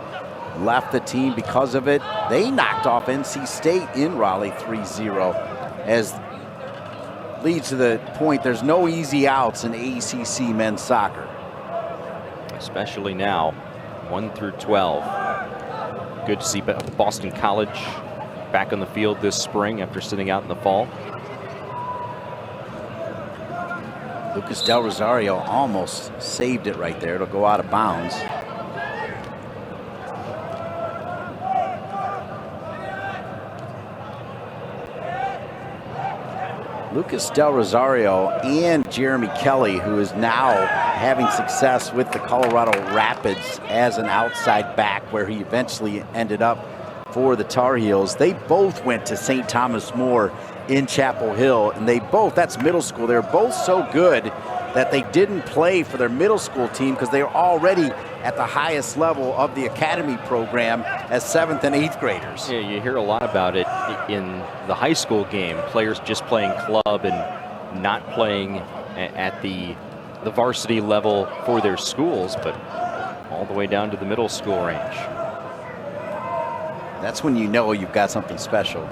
left the team because of it. They knocked off NC State in Raleigh 3-0, as leads to the point there's no easy outs in ACC men's soccer. Especially now, 1 through 12. Good to see Boston College back on the field this spring after sitting out in the fall. Lucas Del Rosario almost saved it right there. It'll go out of bounds. Lucas Del Rosario and Jeremy Kelly, who is now having success with the Colorado Rapids as an outside back, where he eventually ended up for the Tar Heels. They both went to St. Thomas More in Chapel Hill, and they both, that's middle school, they're both so good that they didn't play for their middle school team because they were already at the highest level of the academy program as 7th and 8th graders. Yeah, you hear a lot about it in the high school game, players just playing club and not playing at the varsity level for their schools, but all the way down to the middle school range. That's when you know you've got something special.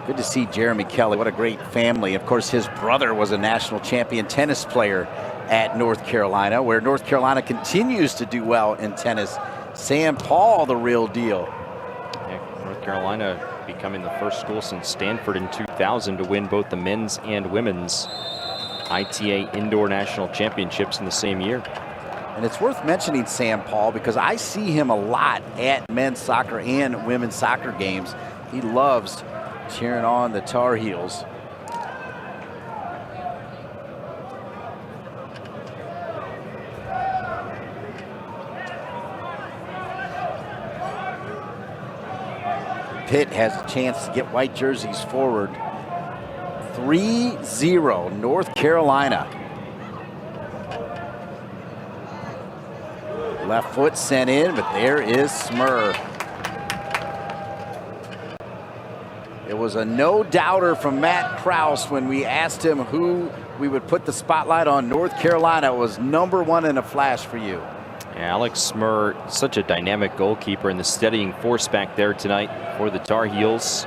Good to see Jeremy Kelly. What a great family. Of course, his brother was a national champion tennis player at North Carolina, where North Carolina continues to do well in tennis. Sam Paul, the real deal. Yeah, North Carolina becoming the first school since Stanford in 2000 to win both the men's and women's ITA Indoor National Championships in the same year. And it's worth mentioning Sam Paul because I see him a lot at men's soccer and women's soccer games. He loves cheering on the Tar Heels. Pitt has a chance to get white jerseys forward. 3-0 North Carolina. Left foot sent in, but there is Smurr. It was a no-doubter from Matt Krause when we asked him who we would put the spotlight on. North Carolina was #1 in a flash for you. Yeah, Alex Smurr, such a dynamic goalkeeper, and the steadying force back there tonight for the Tar Heels.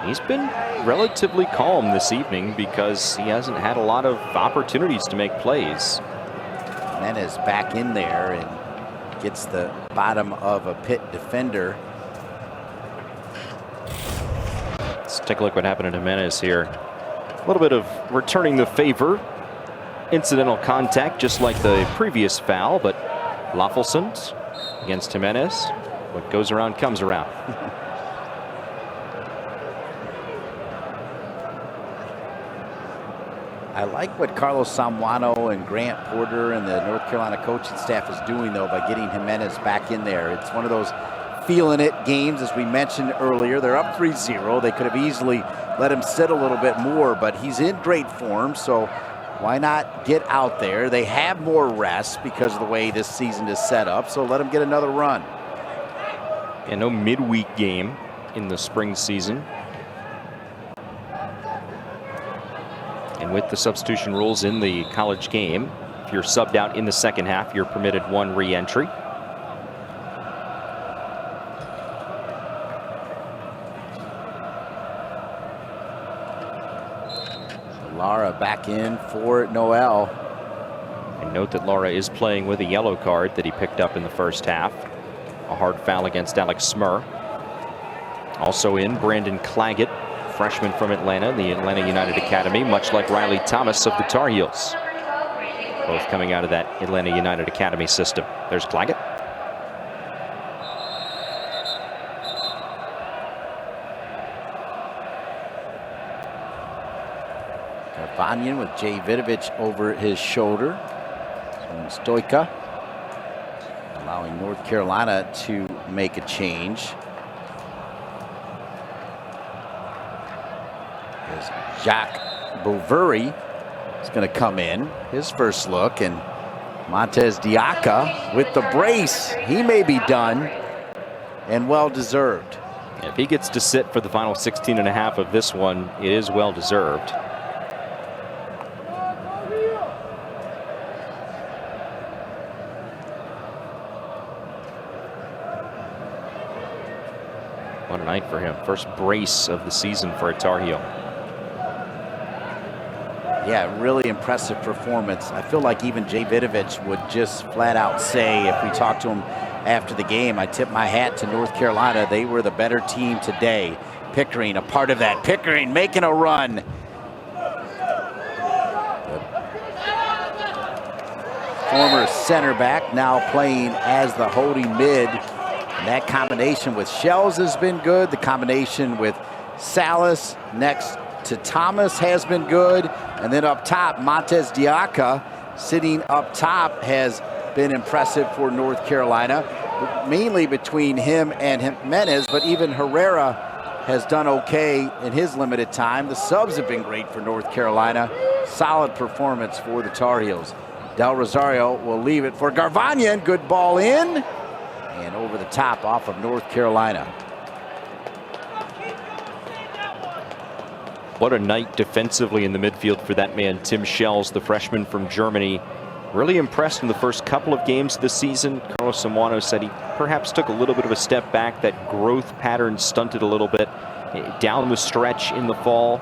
He's been relatively calm this evening because he hasn't had a lot of opportunities to make plays. Menace back in there and gets the bottom of a Pitt defender. Let's take a look what happened to Jimenez here. A little bit of returning the favor. Incidental contact, just like the previous foul, but Laffelson against Jimenez. What goes around comes around. I like what Carlos Samuano and Grant Porter and the North Carolina coaching staff is doing, though, by getting Jimenez back in there. It's one of those feeling it games, as we mentioned earlier. They're up 3-0. They could have easily let him sit a little bit more, but he's in great form, so why not get out there? They have more rest because of the way this season is set up, so let him get another run. And no midweek game in the spring season. And with the substitution rules in the college game, if you're subbed out in the second half, you're permitted 1 re-entry. Lara back in for Noel. And note that Lara is playing with a yellow card that he picked up in the first half. A hard foul against Alex Smurr. Also in, Brandon Claggett, freshman from Atlanta, the Atlanta United Academy, much like Riley Thomas of the Tar Heels. Both coming out of that Atlanta United Academy system. There's Claggett. Garbanyan with Jay Vidovich over his shoulder. Stoika allowing North Carolina to make a change. As Jacques Boveri is going to come in, his first look, and Montez Diaka with the brace. He may be done, and well deserved. If he gets to sit for the final 16 and a half of this one, it is well deserved. What a night for him. First brace of the season for a Tar Heel. Yeah, really impressive performance. I feel like even Jay Vidovich would just flat out say, if we talked to him after the game, I tip my hat to North Carolina. They were the better team today. Pickering, a part of that. Pickering making a run. Former center back now playing as the holding mid. And that combination with Shells has been good. The combination with Salas next to Thomas has been good. And then up top, Montez Diaka sitting up top has been impressive for North Carolina, mainly between him and Jimenez, but even Herrera has done okay in his limited time. The subs have been great for North Carolina. Solid performance for the Tar Heels. Del Rosario will leave it for Garbanyan. Good ball in and over the top off of North Carolina. What a night defensively in the midfield for that man, Tim Shells, the freshman from Germany. Really impressed in the first couple of games this season. Carlos Samuano said he perhaps took a little bit of a step back. That growth pattern stunted a little bit down the stretch in the fall.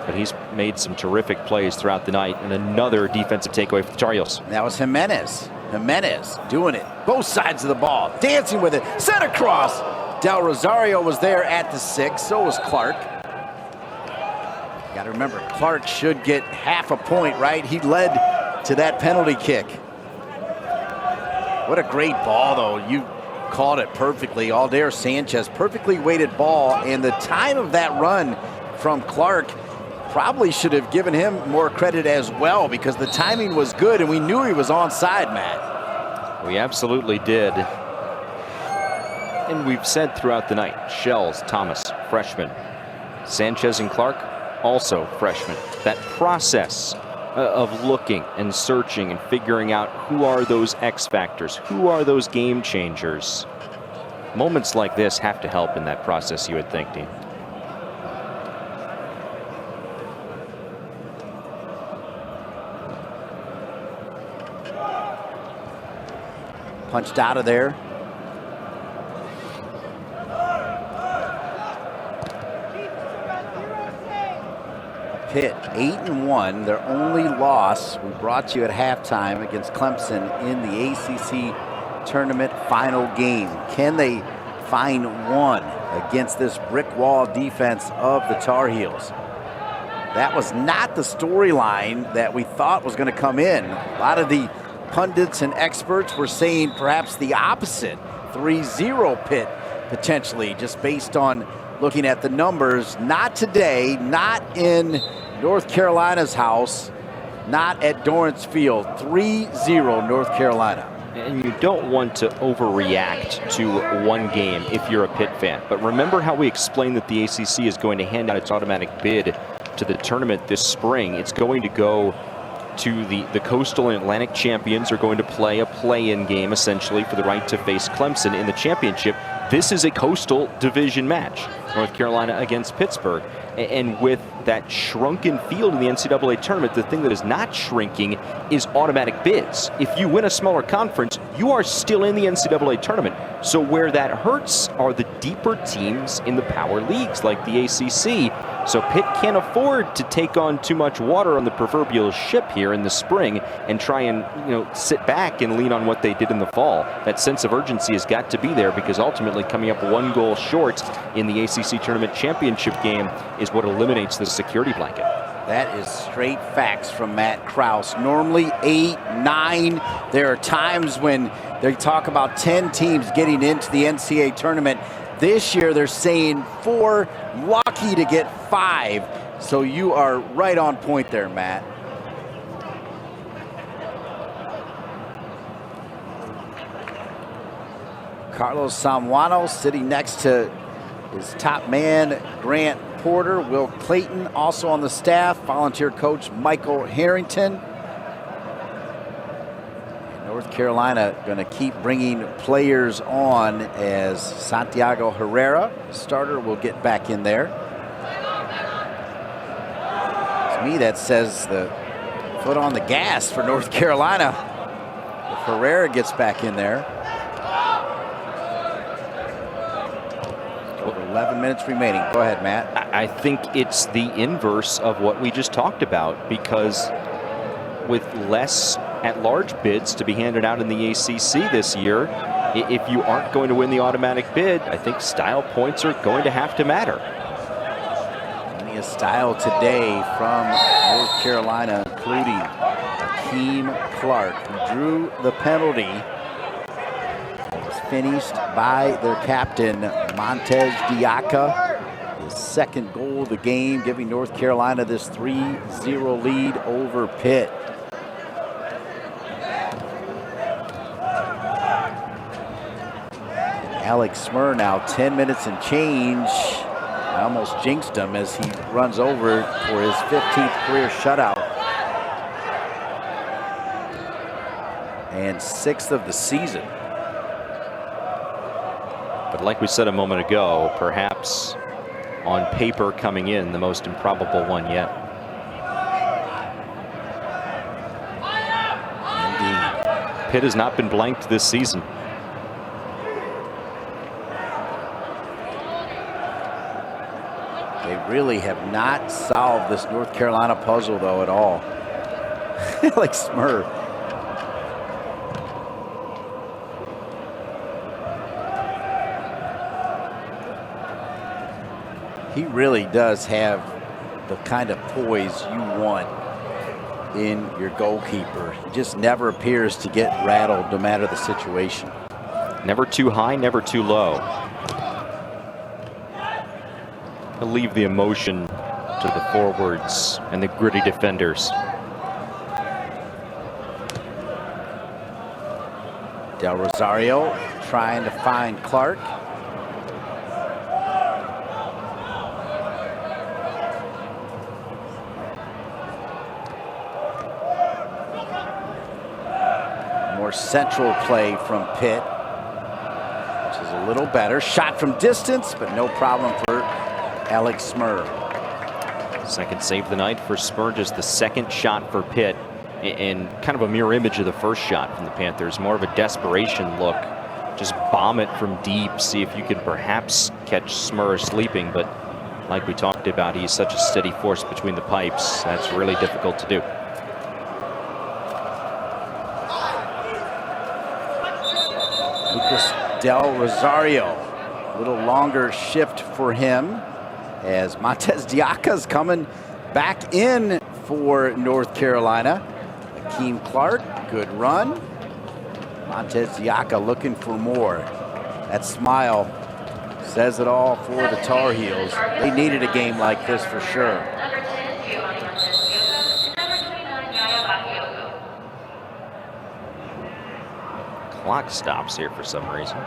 But he's made some terrific plays throughout the night, and another defensive takeaway for the Tar Heels. That was Jimenez. Jimenez doing it. Both sides of the ball. Dancing with it. Set across. Del Rosario was there at the 6. So was Clark. Got to remember, Clark should get half a point, right? He led to that penalty kick. What a great ball, though. You called it perfectly. Aldair Sanchez, perfectly weighted ball, and the time of that run from Clark probably should have given him more credit as well, because the timing was good and we knew he was onside, Matt. We absolutely did. And we've said throughout the night, Shells, Thomas, freshman. Sanchez and Clark, also freshmen. That process of looking and searching and figuring out who are those X factors, who are those game changers. Moments like this have to help in that process, you would think, Dean. Punched out of there. Pitt 8-1, their only loss. We brought you at halftime against Clemson in the ACC tournament final game. Can they find one against this brick wall defense of the Tar Heels? That was not the storyline that we thought was going to come in. A lot of the pundits and experts were saying perhaps the opposite. 3-0 Pitt potentially, just based on looking at the numbers. Not today, not in North Carolina's house, not at Dorrance Field. 3-0 North Carolina. And you don't want to overreact to one game if you're a Pitt fan. But remember how we explained that the ACC is going to hand out its automatic bid to the tournament this spring. It's going to go to the Coastal and Atlantic champions are going to play a play-in game, essentially, for the right to face Clemson in the championship. This is a Coastal Division match, North Carolina against Pittsburgh. And with that shrunken field in the NCAA tournament, the thing that is not shrinking is automatic bids. If you win a smaller conference, you are still in the NCAA tournament. So where that hurts are the deeper teams in the power leagues like the ACC. So Pitt can't afford to take on too much water on the proverbial ship here in the spring and try and, sit back and lean on what they did in the fall. That sense of urgency has got to be there, because ultimately coming up one goal short in the ACC tournament championship game is what eliminates the security blanket. That is straight facts from Matt Krause. Normally 8, 9. There are times when they talk about 10 teams getting into the NCAA tournament. This year they're saying 4, lucky to get 5. So you are right on point there, Matt. Carlos Samuano sitting next to his top man, Grant Porter. Will Clayton also on the staff. Volunteer coach Michael Harrington. North Carolina going to keep bringing players on as Santiago Herrera, starter, will get back in there. To me, that says the foot on the gas for North Carolina. If Herrera gets back in there. Over 11 minutes remaining. Go ahead, Matt. I think it's the inverse of what we just talked about, because with less at-large bids to be handed out in the ACC this year, if you aren't going to win the automatic bid, I think style points are going to have to matter. Plenty of style today from North Carolina, including Akeem Clark, who drew the penalty. It was finished by their captain, Montez Diaka. His second goal of the game, giving North Carolina this 3-0 lead over Pitt. Alex Smur now 10 minutes and change. I almost jinxed him as he runs over for his 15th career shutout. And 6th of the season. But like we said a moment ago, perhaps on paper coming in, the most improbable one yet. Indeed. Pitt has not been blanked this season. They really have not solved this North Carolina puzzle, though, at all. Like Smurf. He really does have the kind of poise you want in your goalkeeper. He just never appears to get rattled no matter the situation. Never too high, never too low. He'll leave the emotion to the forwards and the gritty defenders. Del Rosario trying to find Clark. More central play from Pitt, which is a little better. Shot from distance, but no problem for Alex Smurr. Second save of the night for Smurr, just the second shot for Pitt, and kind of a mirror image of the first shot from the Panthers. More of a desperation look. Just bomb it from deep, see if you can perhaps catch Smurr sleeping, but like we talked about, he's such a steady force between the pipes. That's really difficult to do. Lucas Del Rosario, a little longer shift for him as Montez Diaka's coming back in for North Carolina. Akeem Clark, good run. Montez Diaka looking for more. That smile says it all for the Tar Heels. They needed a game like this for sure. Clock stops here for some reason.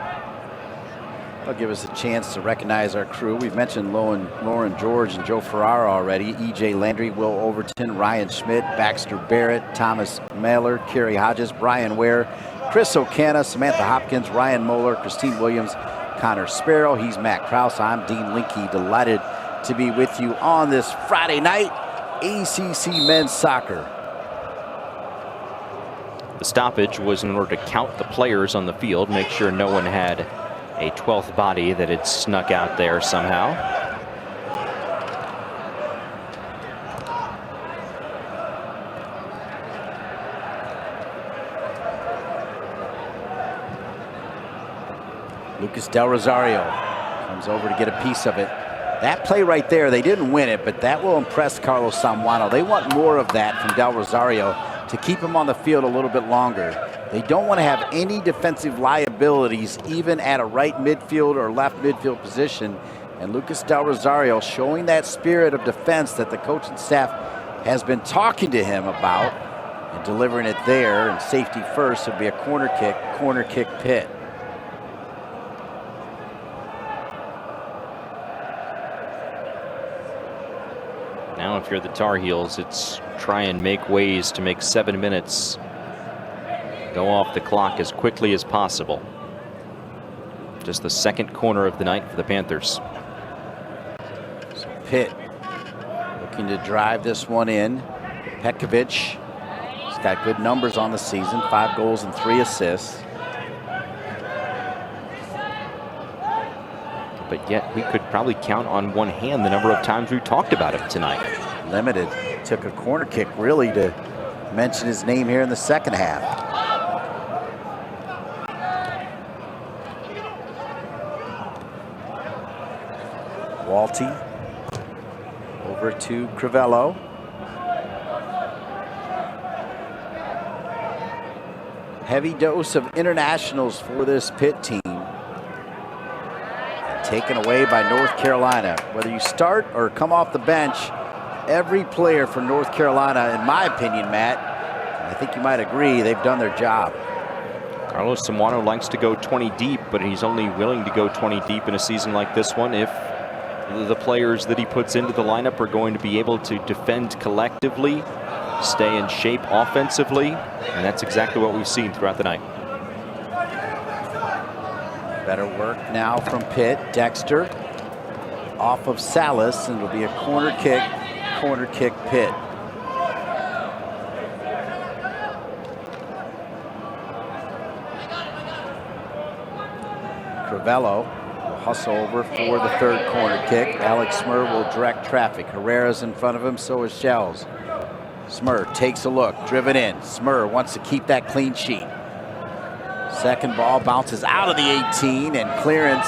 That'll give us a chance to recognize our crew. We've mentioned Lauren George and Joe Ferrara already. E.J. Landry, Will Overton, Ryan Schmidt, Baxter Barrett, Thomas Mailer, Kerry Hodges, Brian Ware, Chris O'Cana, Samantha Hopkins, Ryan Moeller, Christine Williams, Connor Sparrow. He's Matt Krause. I'm Dean Linke. Delighted to be with you on this Friday night, ACC Men's Soccer. The stoppage was in order to count the players on the field, make sure no one had a 12th body that had snuck out there somehow. Lucas Del Rosario comes over to get a piece of it. That play right there, they didn't win it, but that will impress Carlos Zambrano. They want more of that from Del Rosario to keep him on the field a little bit longer. They don't want to have any defensive liabilities, even at a right midfield or left midfield position. And Lucas Del Rosario showing that spirit of defense that the coaching staff has been talking to him about and delivering it there. And safety first would be a corner kick Pitt. Now if you're the Tar Heels, it's try and make ways to make 7 minutes go off the clock as quickly as possible. Just the second corner of the night for the Panthers. So Pitt looking to drive this one in. Petkovic, he's got good numbers on the season, 5 goals and 3 assists. But yet we could probably count on one hand the number of times we've talked about him tonight. Limited. Took a corner kick really to mention his name here in the second half. Walty over to Crivello. Heavy dose of internationals for this Pitt team. Taken away by North Carolina. Whether you start or come off the bench, every player for North Carolina, in my opinion, Matt, I think you might agree, they've done their job. Carlos Zambrano likes to go 20 deep, but he's only willing to go 20 deep in a season like this one if the players that he puts into the lineup are going to be able to defend collectively, stay in shape offensively, and that's exactly what we've seen throughout the night. Better work now from Pitt. Dexter off of Salas, and it'll be a corner kick Pitt. Crivello will hustle over for the third corner kick. Alex Smurr will direct traffic. Herrera's in front of him, so is Shells. Smurr takes a look, driven in. Smurr wants to keep that clean sheet. Second ball bounces out of the 18, and clearance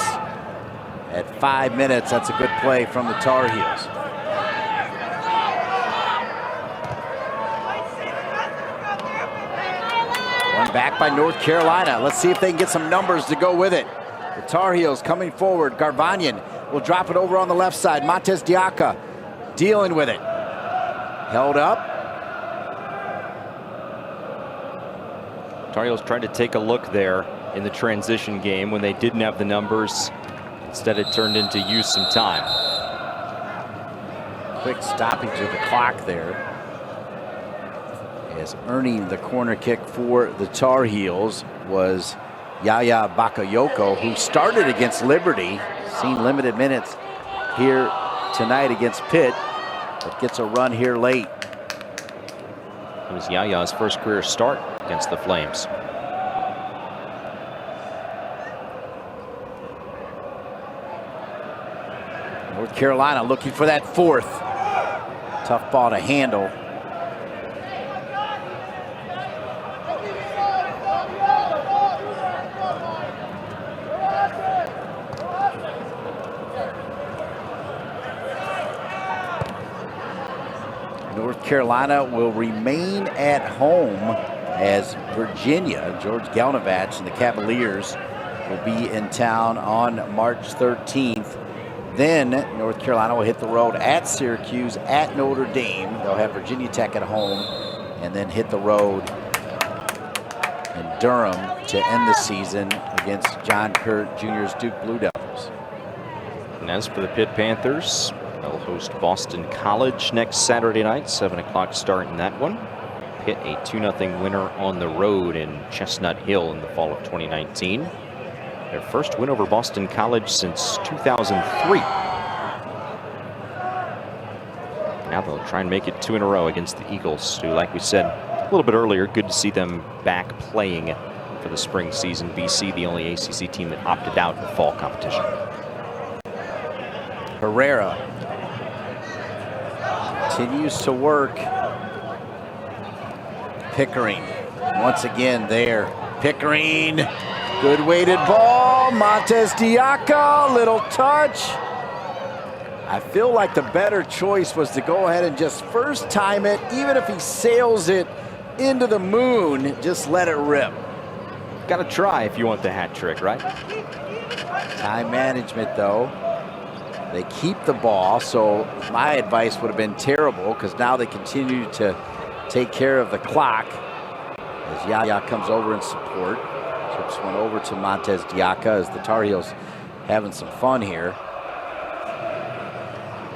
at 5 minutes. That's a good play from the Tar Heels. run back by North Carolina. Let's see if they can get some numbers to go with it. The Tar Heels coming forward. Garvanian will drop it over on the left side. Montez Diaca dealing with it. Held up. Tar Heels tried to take a look there in the transition game when they didn't have the numbers. Instead, it turned into use some time. Quick stoppage of the clock there, as earning the corner kick for the Tar Heels was Yaya Bakayoko, who started against Liberty, seen limited minutes here tonight against Pitt, but gets a run here late. It was Yaya's first career start against the Flames. North Carolina looking for that fourth. Tough ball to handle. North Carolina will remain at home as Virginia, George Galnavach and the Cavaliers will be in town on March 13th. Then North Carolina will hit the road at Syracuse, at Notre Dame. They'll have Virginia Tech at home and then hit the road in Durham to end the season against John Curt Jr.'s Duke Blue Devils. And as for the Pitt Panthers, they'll host Boston College next Saturday night, 7 o'clock start in that one. Pitt a 2-0 winner on the road in Chestnut Hill in the fall of 2019. Their first win over Boston College since 2003. Now they'll try and make it 2 in a row against the Eagles, who, like we said a little bit earlier, good to see them back playing for the spring season. BC, the only ACC team that opted out in fall competition. Herrera continues to work. Pickering once again there. Pickering. Good weighted ball, Montez Diaca, little touch. I feel like the better choice was to go ahead and just first time it, even if he sails it into the moon, just let it rip. Got to try if you want the hat trick, right? Time management though. They keep the ball, so my advice would have been terrible because now they continue to take care of the clock as Yaya comes over in support. Chips one over to Montez Diaca as the Tar Heels having some fun here.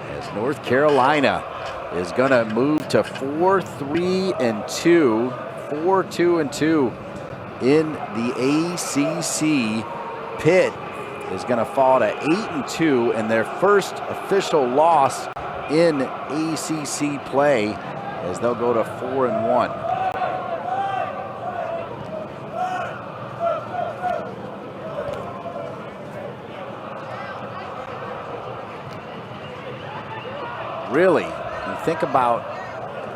As North Carolina is going to move to 4-3-2, 4-2-2 in the ACC. Pitt is going to fall to 8-2 and their first official loss in ACC play as they'll go to 4-1. Really, you think about,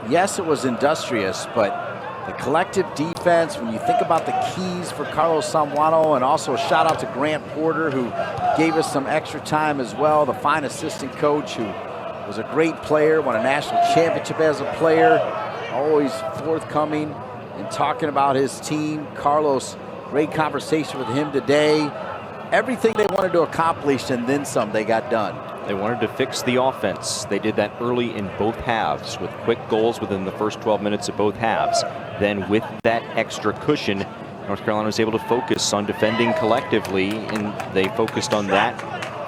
yes, it was industrious, but the collective defense, when you think about the keys for Carlos Samuano, and also a shout out to Grant Porter, who gave us some extra time as well, the fine assistant coach who was a great player, won a national championship as a player, always forthcoming and talking about his team. Carlos, great conversation with him today. Everything they wanted to accomplish and then some, they got done. They wanted to fix the offense. They did that early in both halves with quick goals within the first 12 minutes of both halves. Then with that extra cushion, North Carolina was able to focus on defending collectively, and they focused on that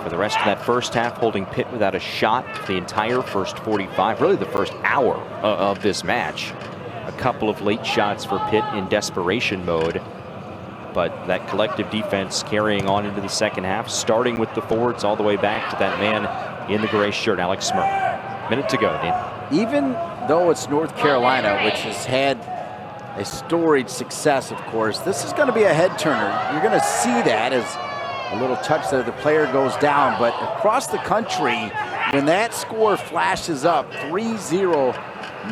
for the rest of that first half, holding Pitt without a shot the entire first 45, really the first hour of this match. A couple of late shots for Pitt in desperation mode, but that collective defense carrying on into the second half, starting with the forwards all the way back to that man in the gray shirt, Alex Smurf. Minute to go, Dean. Even though it's North Carolina, which has had a storied success, of course, this is going to be a head turner. You're going to see that as a little touch there, the player goes down, but across the country, when that score flashes up, 3-0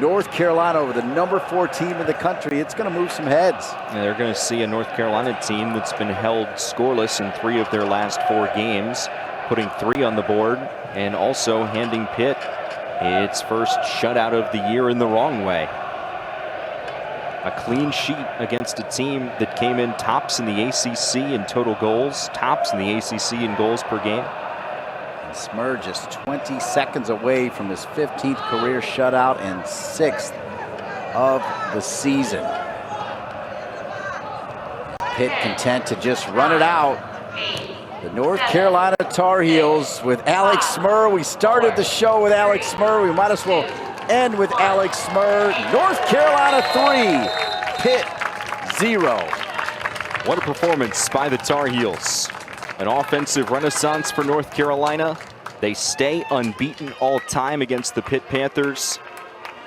North Carolina over the number 4 team in the country, it's going to move some heads. And they're going to see a North Carolina team that's been held scoreless in 3 of their last 4 games, putting 3 on the board, and also handing Pitt its first shutout of the year in the wrong way. a clean sheet against a team that came in tops in the ACC in total goals, tops in the ACC in goals per game. And Smurr just 20 seconds away from his 15th career shutout and 6th of the season. Pitt content to just run it out. The North Carolina Tar Heels with Alex Smurr. We started the show with Alex Smurr. We might as well end with Alex Smurr. North Carolina 3, Pitt 0. What a performance by the Tar Heels. An offensive renaissance for North Carolina. They stay unbeaten all time against the Pitt Panthers.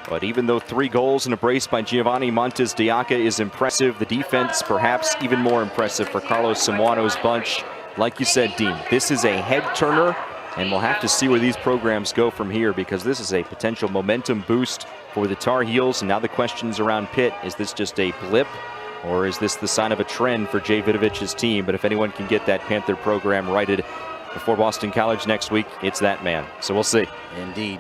But even though 3 goals and a brace by Giovanni Montes de Oca is impressive, the defense perhaps even more impressive for Carlos Samuano's bunch. Like you said, Dean, this is a head turner, and we'll have to see where these programs go from here, because this is a potential momentum boost for the Tar Heels. And now the questions around Pitt: is this just a blip, or is this the sign of a trend for Jay Vidovich's team? But if anyone can get that Panther program righted before Boston College next week, it's that man. So we'll see. Indeed.